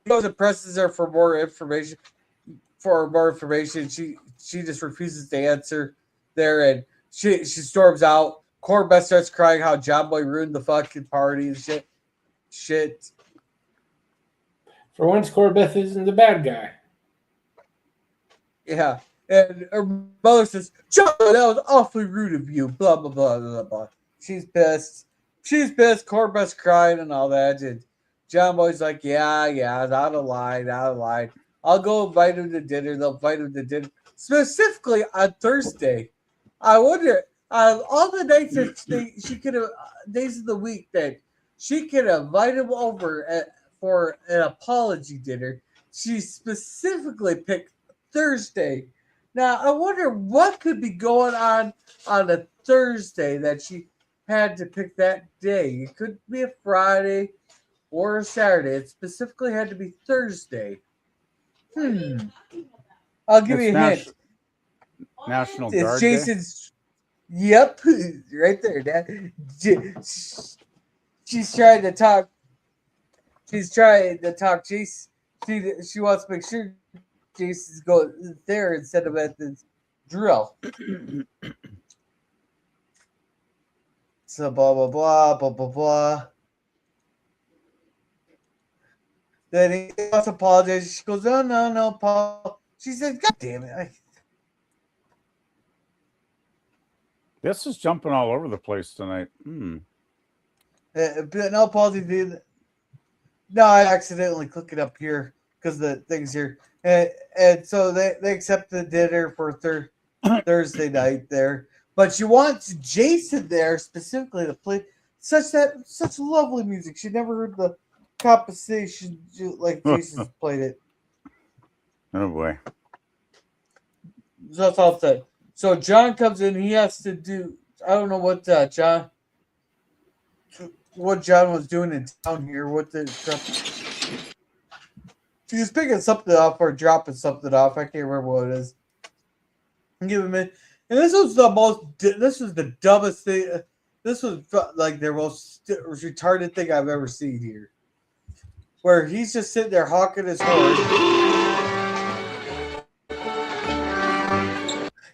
D: He goes and presses her for more information. She just refuses to answer there, and she storms out. Corbett starts crying how John Boy ruined the fucking party and shit.
C: For once, Corbett isn't the bad guy.
D: Yeah, and her mother says, "John, that was awfully rude of you." Blah blah blah blah blah. She's pissed. Corbett's crying and all that, and John Boy's like, "Yeah, out of line. I'll go invite him to dinner." They'll invite him to dinner, specifically on Thursday. I wonder, all the nights that she could have, days of the week that she could invite him over for an apology dinner. She specifically picked Thursday. Now, I wonder what could be going on a Thursday that she had to pick that day. It could be a Friday or a Saturday. It specifically had to be Thursday. I'll give you a hint.
E: National
D: It's
E: Guard
D: Jason's. Yep, right there. She's trying to talk. Jason. She wants to make sure Jason's going there instead of at the drill. So blah blah blah blah blah blah. Then he wants to apologize. She goes, "Oh no, Paul." She says, "God damn it."
E: This is jumping all over the place tonight.
D: But no, Paul did. No, I accidentally click it up here because the thing's here. And so they accept the dinner for Thursday night there. But she wants Jason there specifically to play such lovely music. She never heard the composition like Jason's played it.
E: Oh boy.
D: So that's all said. So John comes in. He has to do. I don't know what John was doing in town here. He was picking something up or dropping something off. I can't remember what it is. Give him a minute. And this was the dumbest thing. This was like the most retarded thing I've ever seen here. Where he's just sitting there honking his horn.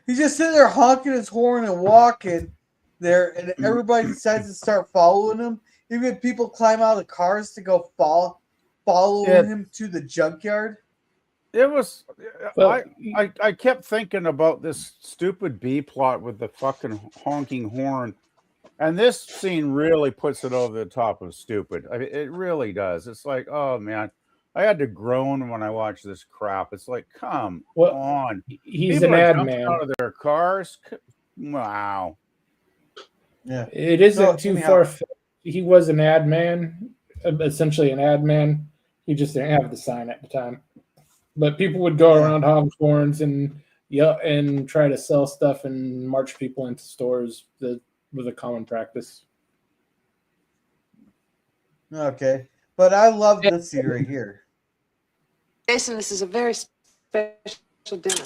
D: He's just sitting there honking his horn and walking there, and everybody decides to start following him. Even people climb out of the cars to go follow him to the junkyard.
E: It was. I kept thinking about this stupid B plot with the fucking honking horn, and this scene really puts it over the top of stupid. I mean, it really does. It's like, oh man, I had to groan when I watched this crap. It's like, come on.
C: He's
E: People
C: an
E: are
C: ad
E: jumping
C: man
E: out of their cars. Wow.
D: Yeah,
C: it isn't too far. He was an ad man, essentially an ad man. He just didn't have the sign at the time. But people would go around honking horns and and try to sell stuff and march people into stores. That was a common practice.
D: Okay, but I love this scene right here.
I: Jason, this is a very special dinner.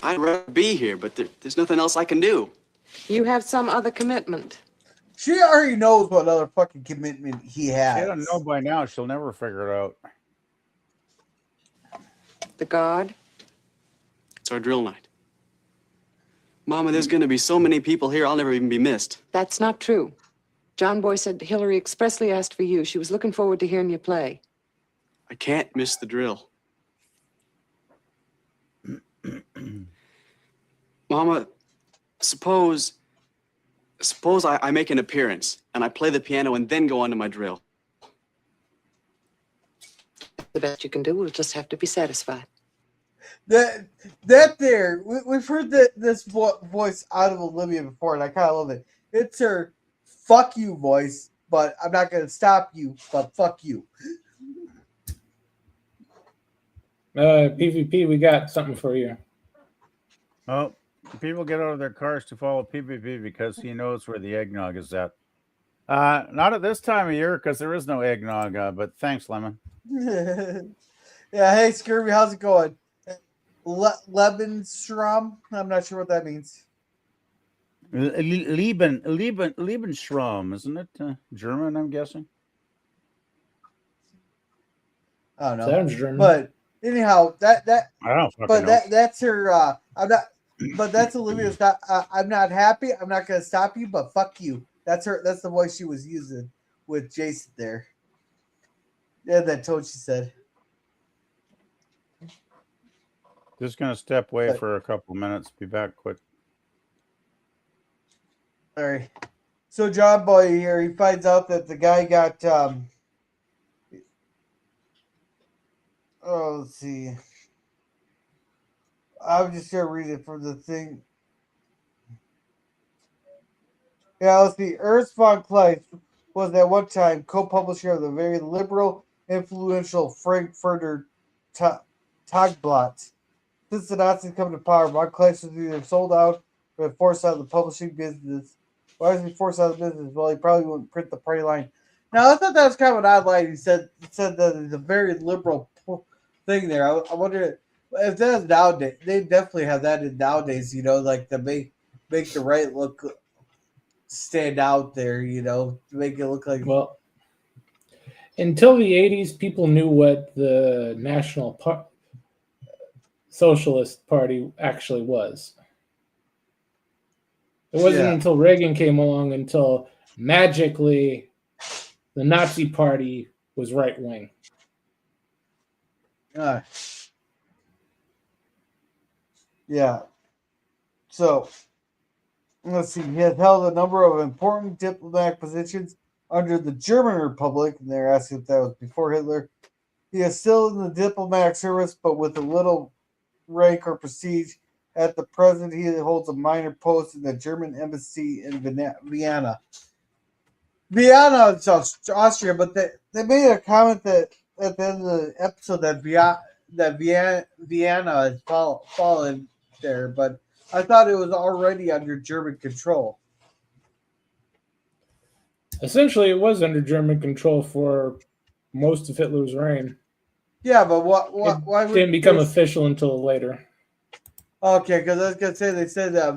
J: I'd rather be here, but there's nothing else I can do.
I: You have some other commitment.
D: She already knows what other fucking commitment he has.
E: She doesn't know by now. She'll never figure it out.
I: The guard?
J: It's our drill night. Mama, there's going to be so many people here, I'll never even be missed.
I: That's not true. John Boy said Hillary expressly asked for you. She was looking forward to hearing you play.
J: I can't miss the drill. Mama, suppose I make an appearance and I play the piano and then go on to my drill.
I: The best you can do. We'll just have to be satisfied.
D: We've heard this voice out of Olivia before, and I kind of love it. It's her "fuck you" voice, but I'm not going to stop you, but fuck you.
C: PvP, we got something for you.
E: Oh, people get out of their cars to follow PvP because he knows where the eggnog is at. Not at this time of year because there is no eggnog, but thanks, Lemon.
D: Yeah, hey, Scurvy, how's it going? Lebensraum? I'm not sure what that means.
E: Lebensraum, isn't it? German, I'm guessing.
D: I don't know.
C: Sounds German.
D: But anyhow,
E: I don't fucking know.
D: that's her. I'm not. But that's Olivia's. I'm not happy. I'm not going to stop you, but fuck you. That's her. That's the voice she was using with Jason there. Yeah, that tone she said.
E: Just gonna step away for a couple minutes. Be back quick.
D: All right. So John Boy here, he finds out that the guy got. Let's see. I'm just gonna read it from the thing. Yeah, let's see. Ernst von Kleist was at one time co-publisher of the very liberal, influential Frankfurter Tagblatt. Since the Nazis come to power, von Kleist was either sold out or forced out of the publishing business. Why was he forced out of the business? Well, he probably wouldn't print the party line. Now, I thought that was kind of an odd line. He said that it's a very liberal thing there. I wonder if that's nowadays. They definitely have that in nowadays, like to make the right look stand out there, to make it look like.
C: Well, until the 80s, people knew what the National Socialist Party actually was. It wasn't until Reagan came along until magically the Nazi Party was right wing.
D: Yeah. So, let's see. He has held a number of important diplomatic positions under the German Republic, and they're asking if that was before Hitler. He is still in the diplomatic service, but with a little rank or prestige. At the present, he holds a minor post in the German embassy in Vienna. Vienna is Austria, but they made a comment that at the end of the episode that Vienna has fallen there, but I thought it was already under German control.
C: Essentially, it was under German control for most of Hitler's reign.
D: Yeah, but why
C: it didn't become official until later?
D: Okay, because I was gonna say they said that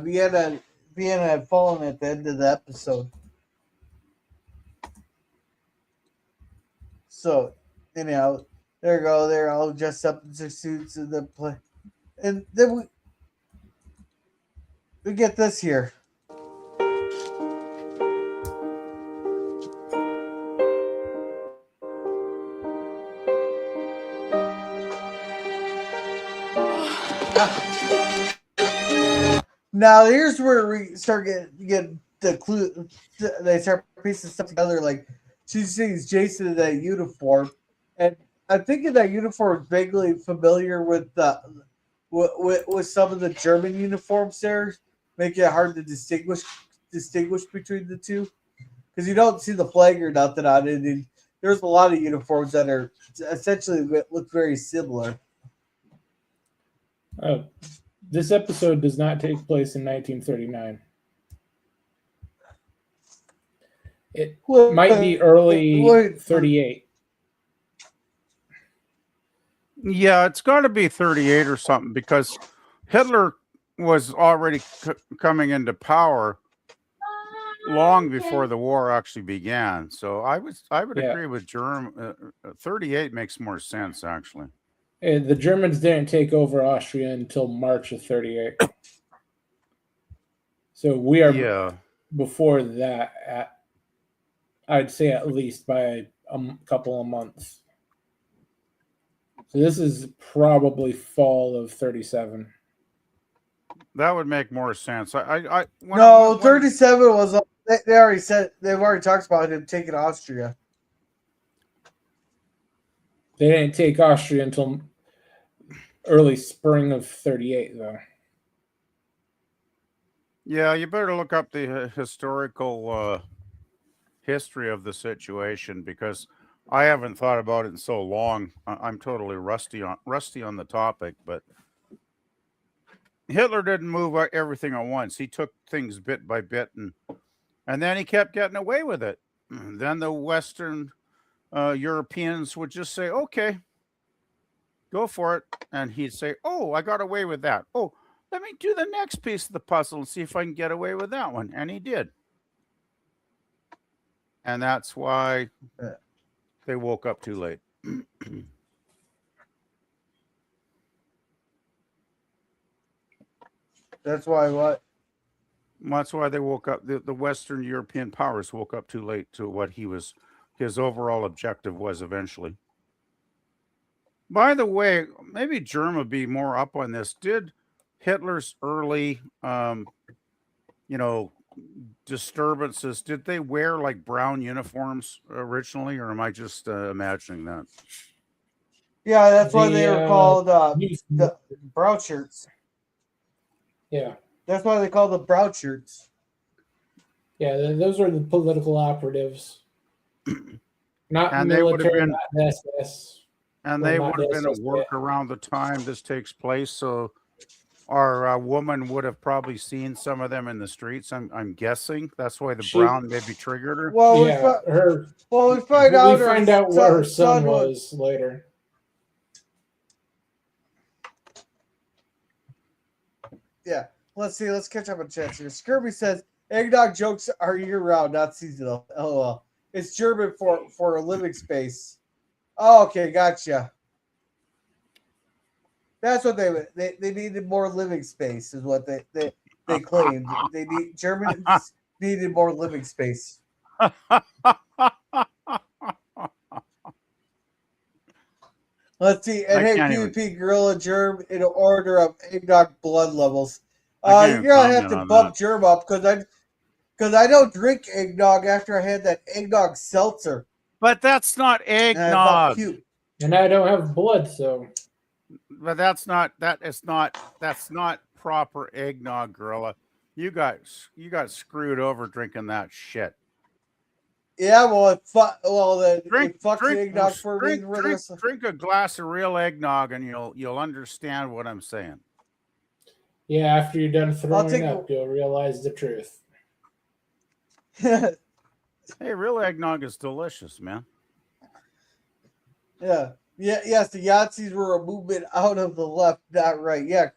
D: Vienna had fallen at the end of the episode. So, anyhow, there you go. They're all dressed up in their suits and then play, and then we get this here. Now here's where we start getting the clue. They start piecing stuff together. Like she sees Jason in that uniform, and I think in that uniform is vaguely familiar with with some of the German uniforms there, making it hard to distinguish between the two because you don't see the flag or nothing on it. And there's a lot of uniforms that are essentially look very similar.
C: This episode does not take place in 1939. It might be early 38.
E: Yeah, it's got to be 38 or something because Hitler was already coming into power long before the war actually began. So I would agree with Germ. 38 makes more sense actually.
C: The Germans didn't take over Austria until March of 38. So we are before that, I'd say at least by a couple of months. So this is probably fall of 37.
E: That would make more sense.
D: No, 37 was. They already said they've already talked about him taking Austria.
C: They didn't take Austria until early spring of 38, though.
E: Yeah, you better look up the historical history of the situation because I haven't thought about it in so long. I'm totally rusty on the topic, but Hitler didn't move everything at once. He took things bit by bit, and then he kept getting away with it. And then the Western Europeans would just say, "Okay, go for it," and he'd say, "Oh, I got away with that. Oh, let me do the next piece of the puzzle and see if I can get away with that one," and he did. And that's why they woke up too late.
D: That's why what?
E: That's why they woke up. The Western European powers woke up too late to what his overall objective was eventually. By the way, maybe Germ would be more up on this. Did Hitler's early, disturbances, did they wear like brown uniforms originally, or am I just imagining that?
D: Yeah, that's why they were called the brown shirts.
C: Yeah.
D: That's why they call them brown shirts.
C: Yeah, those are the political operatives. Not
E: And
C: military, not SS.
E: And they would have been at work around the time this takes place, so our woman would have probably seen some of them in the streets. I'm guessing that's why the brown maybe triggered her.
D: Well,
C: yeah,
D: we find out.
C: We find out what her son was later.
D: Yeah, let's see. Let's catch up on chat here. Skirby says eggnog jokes are year round, not seasonal. LOL. It's German for a living space. Oh, okay, gotcha. That's what they needed more living space, is what they claimed. Germans needed more living space. Let's see. And hey, PvP Gorilla Germ in order of eggnog blood levels. You're gonna have to bump Germ up because I don't drink eggnog after I had that eggnog seltzer.
E: But that's not eggnog.
C: And I don't have blood, so.
E: But that's not proper eggnog, Gorilla. You got screwed over drinking that shit.
D: Yeah, well, drink eggnog for me.
E: Drink a glass of real eggnog, and you'll understand what I'm saying.
C: Yeah, after you're done throwing up, you'll realize the truth.
E: Hey, real eggnog is delicious, man.
D: Yeah. Yes, the Yazidis were a movement out of the left, not right. Yeah,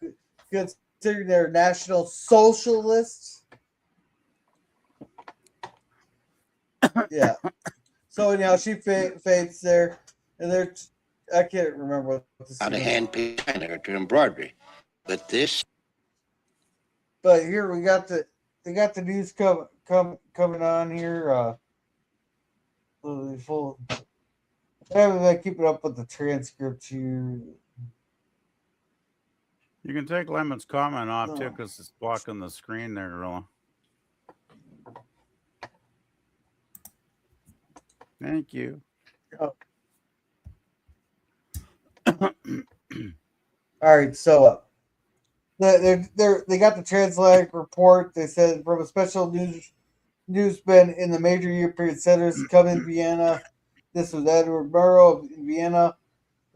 D: considering they're national socialists. Yeah. So anyhow, she faints there, and I can't remember what this.
N: Out of hand painter to embroidery, but this.
D: But here they got the news coming on here. Full. I haven't been keeping up with the transcript here.
E: You can take Lemon's comment off too, because it's blocking the screen there, Gorilla. Thank you.
D: Oh. All right, so they got the Transatlantic report. They said from a special newsman in the major European centers come in Vienna. This was Edward Murrow in Vienna.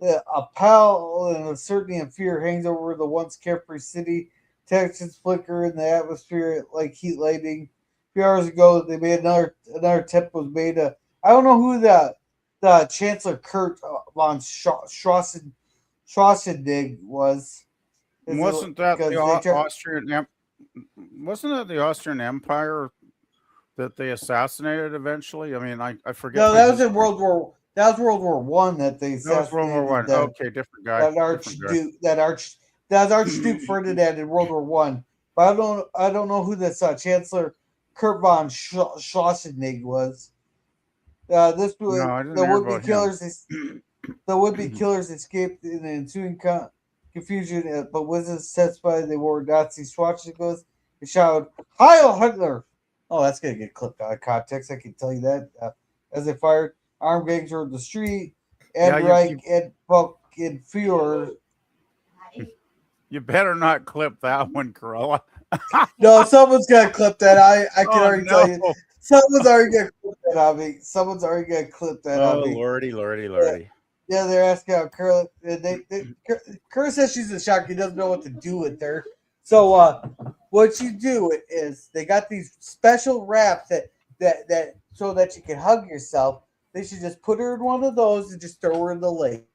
D: A pall and uncertainty and fear hangs over the once carefree city. Tensions flicker in the atmosphere like heat lightning. A few hours ago, they made another attempt was made. I don't know who the Chancellor Kurt von Straussen Schwarzenegger was.
E: Wasn't that the
D: Austrian?
E: Wasn't it the Austrian Empire that they assassinated eventually? I mean, I forget.
D: No, that was in World War. That was World War One that they assassinated.
E: That was World War One. Okay, different guy.
D: That was Archduke Ferdinand in World War One. But I don't know who this Chancellor Kurt von Schwarzenegger was. The would-be killers escaped in the ensuing confusion, but wasn't satisfied they were Nazi Schwarzeneggers. They shouted, "Heil Hitler!" Oh, that's gonna get clipped out of context. I can tell you that. As they fired, armed gangs were in the street, and Reich and Buck and Führer.
E: You better not clip that one, Corolla.
D: No, someone's gonna clip that. I can already tell you. Someone's already gonna clip that on me. Someone's already gonna clip that on me.
E: Lordy.
D: Yeah, they're asking how Curl. Curl says she's in shock. He doesn't know what to do with her. So what you do is they got these special wraps that so that you can hug yourself. They should just put her in one of those and just throw her in the lake.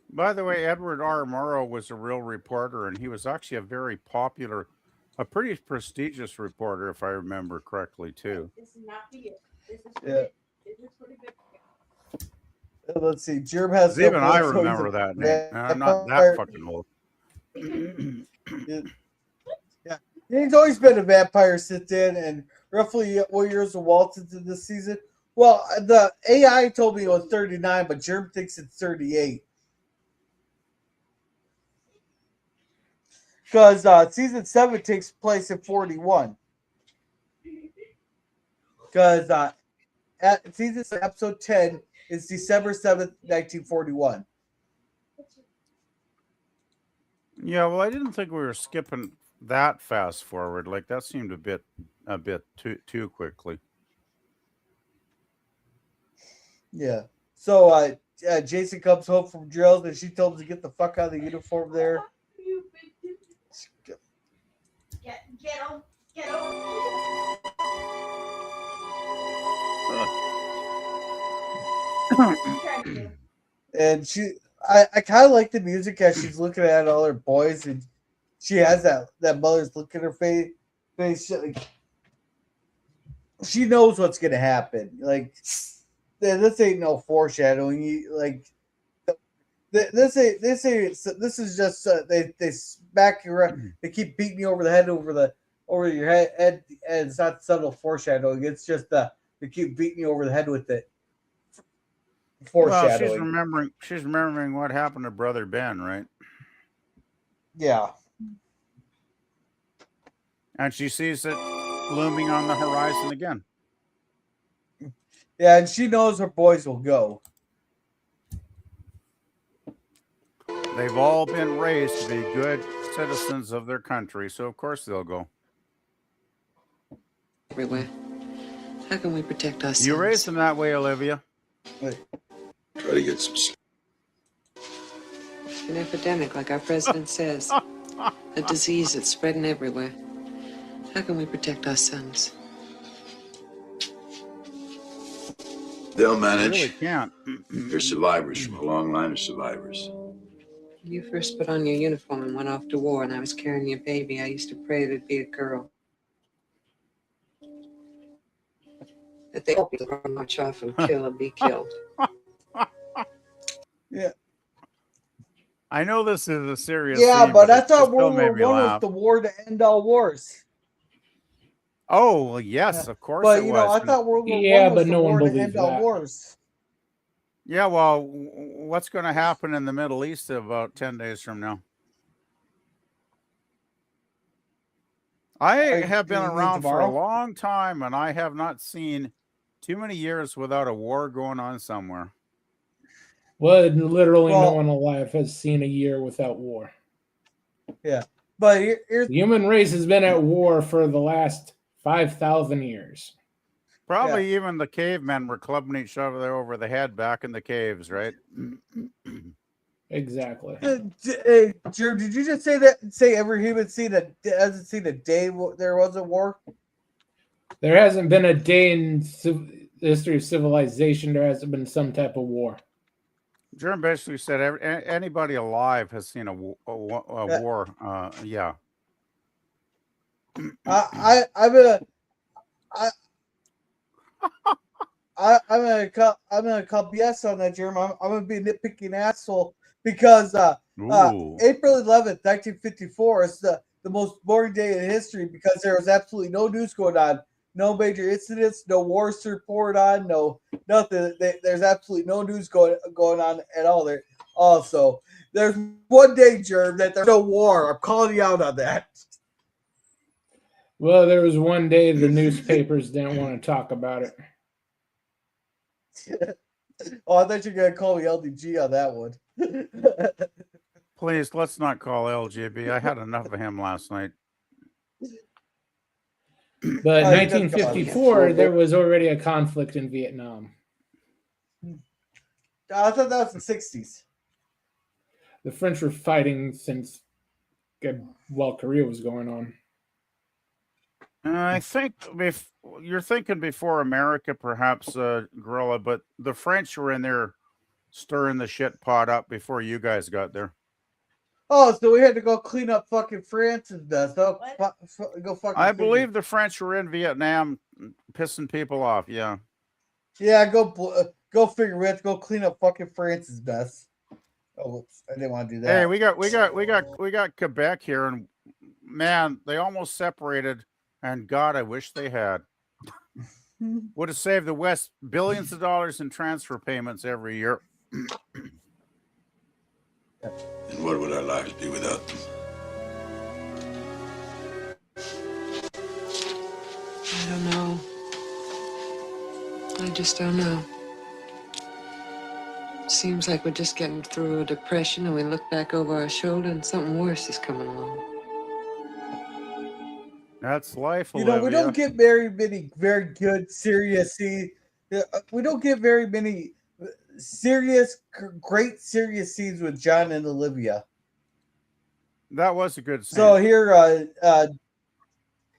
E: By the way, Edward R. Murrow was a real reporter, and he was actually a very popular, a pretty prestigious reporter, if I remember correctly, too.
M: This is not for you. This is
D: Yeah.
M: This is for the good.
D: Let's see. Germ has
E: even I remember that name. I'm not that fucking old.
D: Yeah, he's always been a vampire since then. And roughly what years of Waltons in this season? Well, the AI told me it was 39, but Germ thinks it's 38. Because season 7 takes place in 41. Because at season 7, episode 10 is December 7th, 1941.
E: Yeah, well, I didn't think we were skipping that fast forward. Like that seemed a bit too quickly.
D: Yeah. So Jason comes home from drills, and she told him to get the fuck out of the uniform there.
M: Get him.
D: And I kind of like the music as she's looking at all her boys, and she has that mother's look in her face. Like, she knows what's gonna happen. Like, this ain't no foreshadowing. Like, this is just they smack you around. They keep beating you over the head over your head, and it's not subtle foreshadowing. It's just they keep beating you over the head with it. Foreshadowing.
E: Well, she's remembering what happened to Brother Ben, right?
D: Yeah.
E: And she sees it looming on the horizon again.
D: Yeah, and she knows her boys will go.
E: They've all been raised to be good citizens of their country, so of course they'll go.
I: Everywhere. How can we protect ourselves?
E: You raised them that way, Olivia.
H: Try to get some.
I: An epidemic, like our president says. A disease that's spreading everywhere. How can we protect our sons?
H: They'll manage.
E: They really can't.
H: They're survivors from a long line of survivors.
I: When you first put on your uniform and went off to war and I was carrying your baby, I used to pray that it'd be a girl. That they all march off and kill and be killed.
D: Yeah.
E: I know this is a serious
D: Yeah,
E: theme,
D: but I
E: it
D: thought
E: still
D: World War
E: made me
D: One was
E: laugh.
D: the war to end all wars.
E: Oh, well, yes, of course
D: But
E: it
D: you
E: was.
D: know, I thought World War
C: Yeah,
D: One was
C: but
D: the
C: no one
D: war to
C: believes
D: end all
C: that.
D: wars.
E: Yeah, well, what's going to happen in the Middle East about 10 days from now? I have been around for a long time, and I have not seen too many years without a war going on somewhere.
C: Well, literally no one alive has seen a year without war.
D: Yeah, but
C: The human race has been at war for the last 5,000 years.
E: Probably even the cavemen were clubbing each other over the head back in the caves, right?
C: Exactly.
D: Jim, did you just say every human hasn't seen a day there was a war?
C: There hasn't been a day in the history of civilization there hasn't been some type of war.
E: Jerm basically said anybody alive has seen a war. Yeah.
D: I'm gonna call BS on that, Jeremy. I'm gonna be a nitpicking asshole because
E: Ooh.
D: April 11th, 1954 is the most boring day in history because there was absolutely no news going on, no major incidents, no wars to report on, no nothing. There's absolutely no news going on at all there. Also, there's one day, Jerm, that there's no war. I'm calling you out on that.
C: Well, there was one day the newspapers didn't want to talk about it.
D: Oh, I thought you were gonna call me LDG on that one.
E: Please, let's not call LGB. I had enough of him last night.
C: But 1954, there was already a conflict in Vietnam.
D: I thought that was the 60s.
C: The French were fighting since, Korea was going on.
E: I think you're thinking before America, perhaps, Gorilla, but the French were in there stirring the shit pot up before you guys got there.
D: Oh, so we had to go clean up fucking France's mess. Oh, go fucking.
E: I believe the French were in Vietnam, pissing people off. Yeah.
D: Yeah, go figure. We have to go clean up fucking France's mess. Oh, whoops! I didn't want to do that.
E: Hey, we got Quebec here, and man, they almost separated. And God, I wish they had. Would have saved the West billions of dollars in transfer payments every year.
H: And what would our lives be without them?
I: I don't know. I just don't know. Seems like we're just getting through a depression and we look back over our shoulder and something worse is coming along.
E: That's life,
D: You know, we don't get very many very good, serious scenes. We don't get very many great serious scenes with John and Olivia.
E: That was a good scene.
D: So here,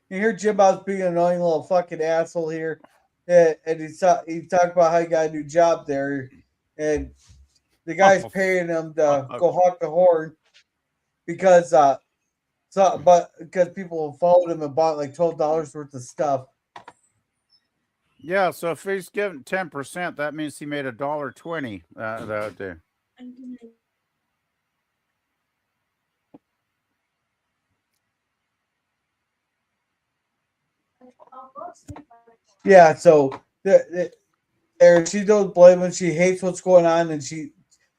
D: you hear Jim Bob's being an annoying little fucking asshole here, and he talked about how he got a new job there, and the guy's paying him to go honk the horn because because people followed him and bought like $12 worth of stuff.
E: Yeah, so if he's given 10%, that means he made $1.20 that day.
D: Yeah, so she don't blame him. She hates what's going on, and she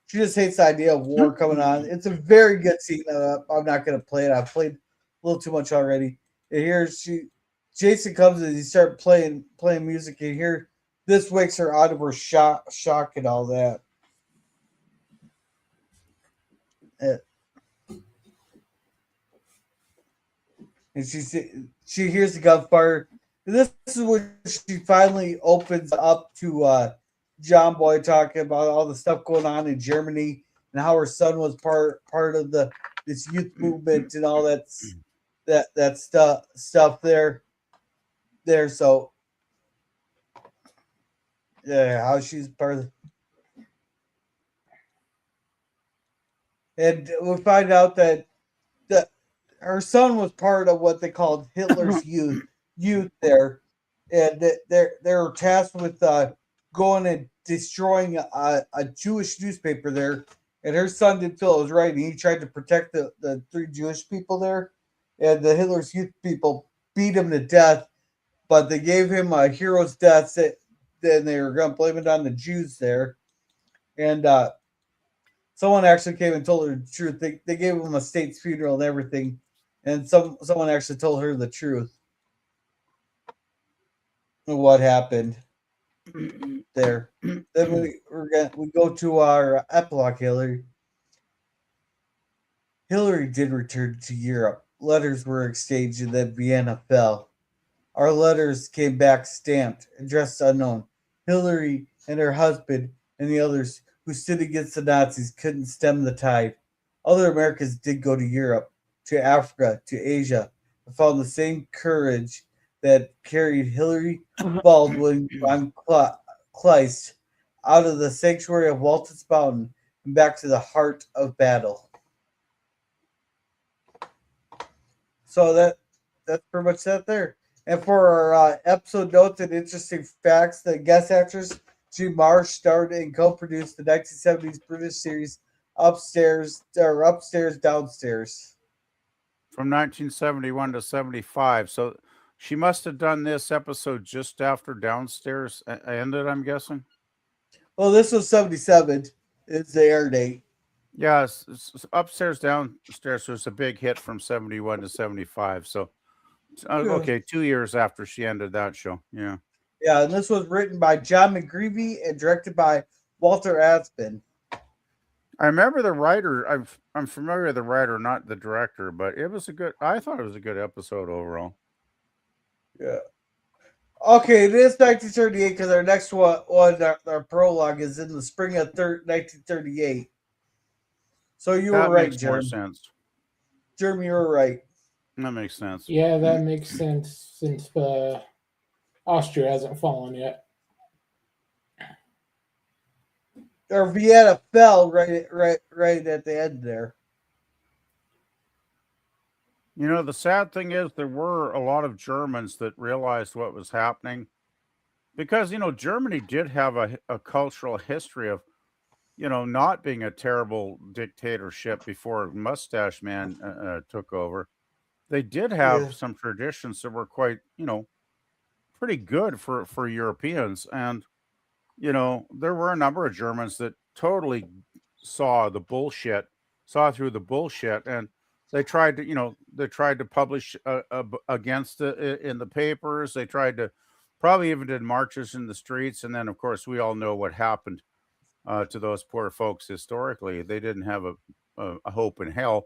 D: just hates the idea of war coming on. It's a very good scene. I'm not going to play it. I've played a little too much already. And here Jason comes and he starts playing music. And here, this wakes her out of her shock and all that. And she hears the gunfire. And this is when she finally opens up to John Boy talking about all the stuff going on in Germany and how her son was part of this youth movement and all that stuff there. So yeah, how she's part of and we find out that her son was part of what they called Hitler's youth there, and they're tasked with going and destroying a Jewish newspaper there, and her son didn't feel it was right, and he tried to protect the three Jewish people there, and the Hitler's Youth people beat him to death, but they gave him a hero's death, then they were going to blame it on the Jews there, and someone actually came and told her the truth. They gave him a state's funeral and everything, and someone actually told her the truth of what happened there. Then we go to our epilogue. Hillary did return to Europe. Letters were exchanged, and then Vienna fell. Our letters came back stamped, addressed unknown. Hillary and her husband and the others who stood against the Nazis couldn't stem the tide. Other Americans did go to Europe, to Africa, to Asia, and found the same courage that carried Hillary Baldwin von Kleist out of the sanctuary of Waltons Mountain and back to the heart of battle. So that's pretty much that there. And for our episode notes and interesting facts, the guest actress Jean Marsh starred and co-produced the 1970s British series Upstairs, Downstairs.
E: From 1971 to 75. So she must have done this episode just after Downstairs ended, I'm guessing.
D: Well, this was 77. It's the air date.
E: Yeah, Upstairs, Downstairs was a big hit from 71 to 75. So, okay, 2 years after she ended that show. Yeah.
D: Yeah, and this was written by John McGreevy and directed by Walter Aspin.
E: I remember the writer. I'm familiar with the writer, not the director, but I thought it was a good episode overall.
D: Yeah. Okay, it is 1938 because our next one our prologue is in the spring of 1938. So you were right,
E: makes more
D: Jerm.
E: sense.
D: Jerm, you were right.
E: That makes sense.
C: Yeah, that makes sense since Austria hasn't fallen yet.
D: Or Vienna fell right at the end there.
E: You know, the sad thing is there were a lot of Germans that realized what was happening because, Germany did have a cultural history of, not being a terrible dictatorship before Mustache Man took over. They did have some traditions that were quite, pretty good for Europeans. And, there were a number of Germans that totally saw through the bullshit. And they tried to publish against it in the papers. They tried to probably even did marches in the streets. And then, of course, we all know what happened to those poor folks historically. They didn't have a hope in hell.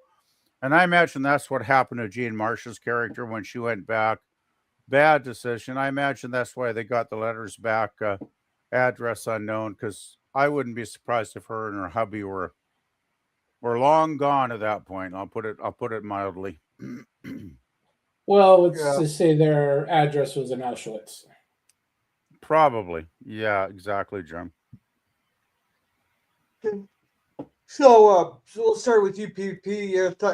E: And I imagine that's what happened to Jean Marsh's character when she went back. Bad decision. I imagine that's why they got the letters back, address unknown, because I wouldn't be surprised if her and her hubby were long gone at that point. I'll put it mildly.
C: Well, let's just say their address was in Auschwitz.
E: Probably. Yeah, exactly, Jim.
D: So we'll start with you, PP.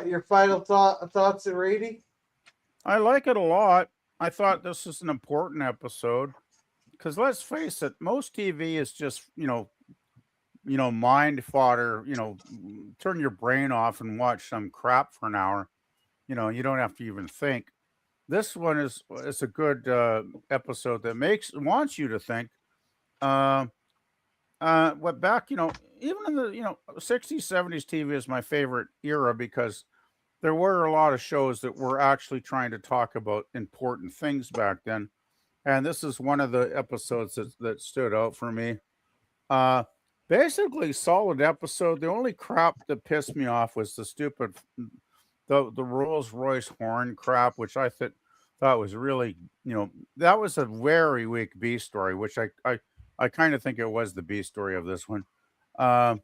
D: Your final thoughts and rating?
E: I like it a lot. I thought this was an important episode because let's face it, most TV is just, mind fodder, turn your brain off and watch some crap for an hour. You don't have to even think. This one is a good episode that wants you to think. What back, even in the 60s, 70s TV is my favorite era because there were a lot of shows that were actually trying to talk about important things back then. And this is one of the episodes that stood out for me. Basically, solid episode. The only crap that pissed me off was the stupid, the Rolls Royce horn crap, which I thought was really, that was a very weak B story, which I kind of think it was the B story of this one. But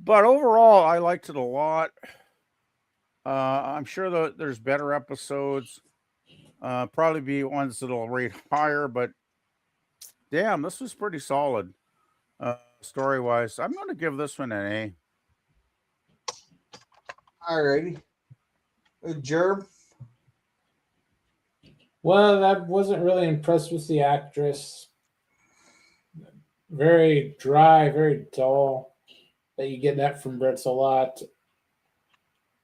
E: overall, I liked it a lot. I'm sure that there's better episodes. Probably be ones that'll rate higher, but damn, this was pretty solid. Story-wise, I'm going to give this one an A.
D: Alrighty. Jerb?
C: Well, I wasn't really impressed with the actress. Very dry, very dull. That you get that from Brits a lot.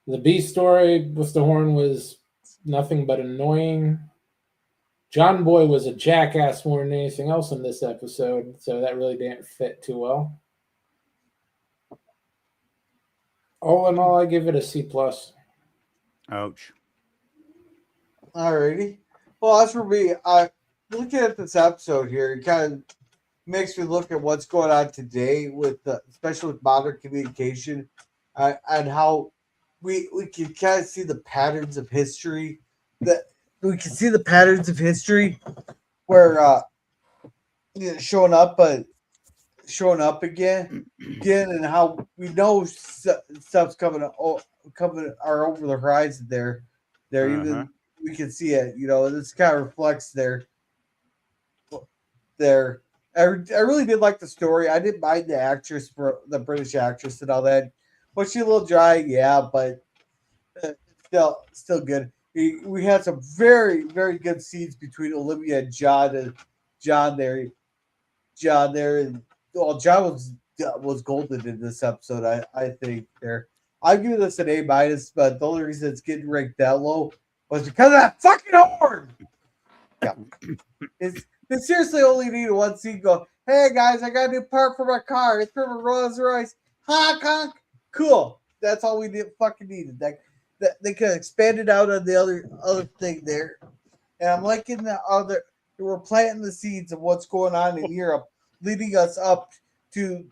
C: The B story with the horn was nothing but annoying. John Boy was a jackass more than anything else in this episode, so that really didn't fit too well. All in all, I give it a C+.
E: Ouch.
D: Alrighty. Well, as for me, looking at this episode here, it kind of makes me look at what's going on today especially with modern communication, and how we can kind of see the patterns of history where showing up again, and how we know stuff's coming are over the horizon there. Even we can see it, and this kind of reflects there. I really did like the story. I didn't mind the actress, the British actress, and all that. Was she a little dry? Yeah, but still good. We had some very, very good scenes between Olivia and John there. John there, and well, John was golden in this episode. I think there. I give this an A minus, but the only reason it's getting ranked that low was because of that fucking horn. Yeah, they seriously only needed one scene. Go, hey guys, I got a new part for my car. It's from a Rolls Royce. Honk honk. Cool. That's all we fucking needed. That they could have expanded out on the other thing there. And I'm liking the other. We're planting the seeds of what's going on in Europe, leading us up to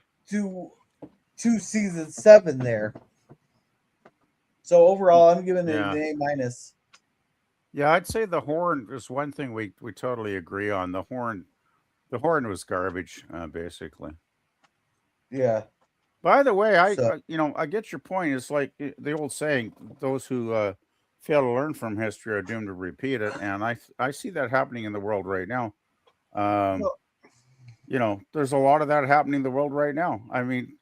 D: season 7 there. So overall, I'm giving it an A minus.
E: Yeah, I'd say the horn is one thing we totally agree on. The horn was garbage, basically.
D: Yeah.
E: By the way, I get your point. It's like the old saying: those who fail to learn from history are doomed to repeat it. And I see that happening in the world right now. There's a lot of that happening in the world right now. I mean,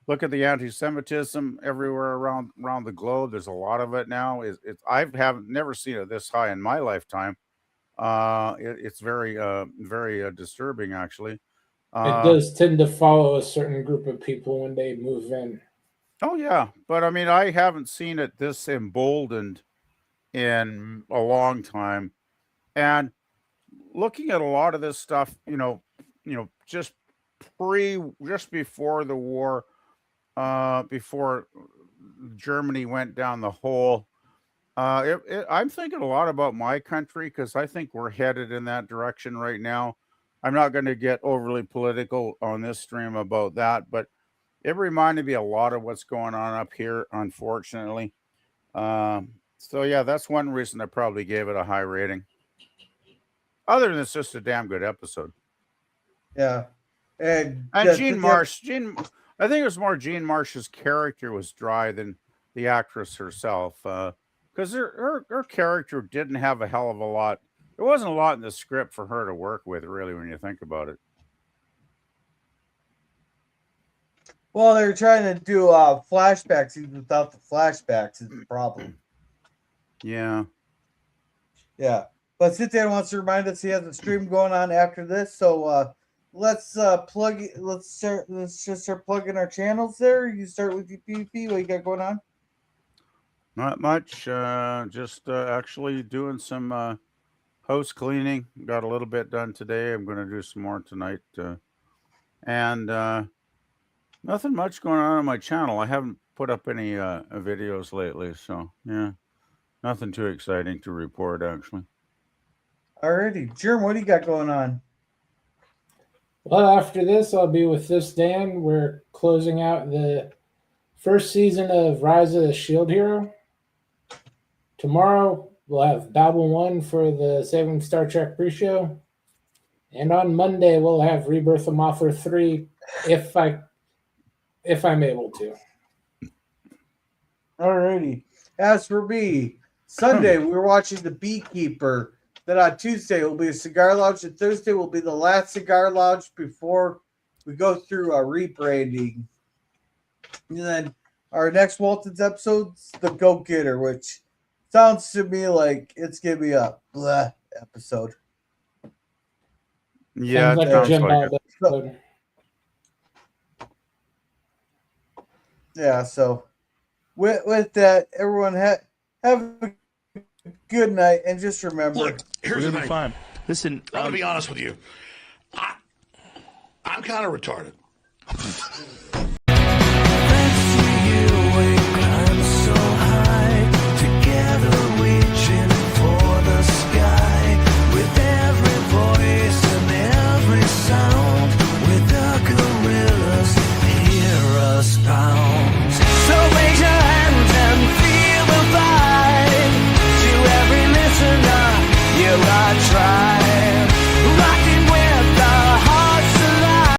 E: look at the anti-Semitism everywhere around the globe. There's a lot of it now. I've never seen it this high in my lifetime. It's very very disturbing, actually.
C: It does tend to follow a certain group of people when they move in.
E: Oh yeah, but I mean, I haven't seen it this emboldened in a long time. And looking at a lot of this stuff, just before the war, before Germany went down the hole, I'm thinking a lot about my country because I think we're headed in that direction right now. I'm not going to get overly political on this stream about that, but it reminded me a lot of what's going on up here, unfortunately. So yeah, that's one reason I probably gave it a high rating. Other than it's just a damn good episode.
D: Yeah. And
E: Jean Marsh, I think it was more Jean Marsh's character was dry than the actress herself. Because her character didn't have a hell of a lot. There wasn't a lot in the script for her to work with, really, when you think about it.
D: Well, they're trying to do flashbacks even without the flashbacks is the problem.
E: Yeah.
D: Yeah. But Cynthia wants to remind us he has a stream going on after this, so let's plug it. Let's just start plugging our channels there. You start with your PvP. What you got going on?
E: Not much. Just actually doing some house cleaning. Got a little bit done today. I'm going to do some more tonight. And nothing much going on my channel. I haven't put up any videos lately, so yeah, nothing too exciting to report actually.
D: Alrighty, Jerm, what do you got going on?
C: Well, after this, I'll be with this Dan. We're closing out the first season of Rise of the Shield Hero. Tomorrow, we'll have Babel 1 for the Saving Star Trek pre-show. And on Monday, we'll have Rebirth of Mothra 3 if I'm able to.
D: Alrighty. As for me, Sunday, we're watching The Beekeeper. Then on Tuesday, will be a cigar lounge. And Thursday will be the last cigar lounge before we go through our rebranding. And then our next Waltons episode's The Go-Getter, which sounds to me like it's going to be a blah episode.
E: Yeah,
C: sounds like a Jim Bob episode.
D: Yeah, so with that, everyone have a good night, and just remember.
O: Look, here's the thing. Fun. Listen, I'm going to be honest with you. I'm kind of retarded.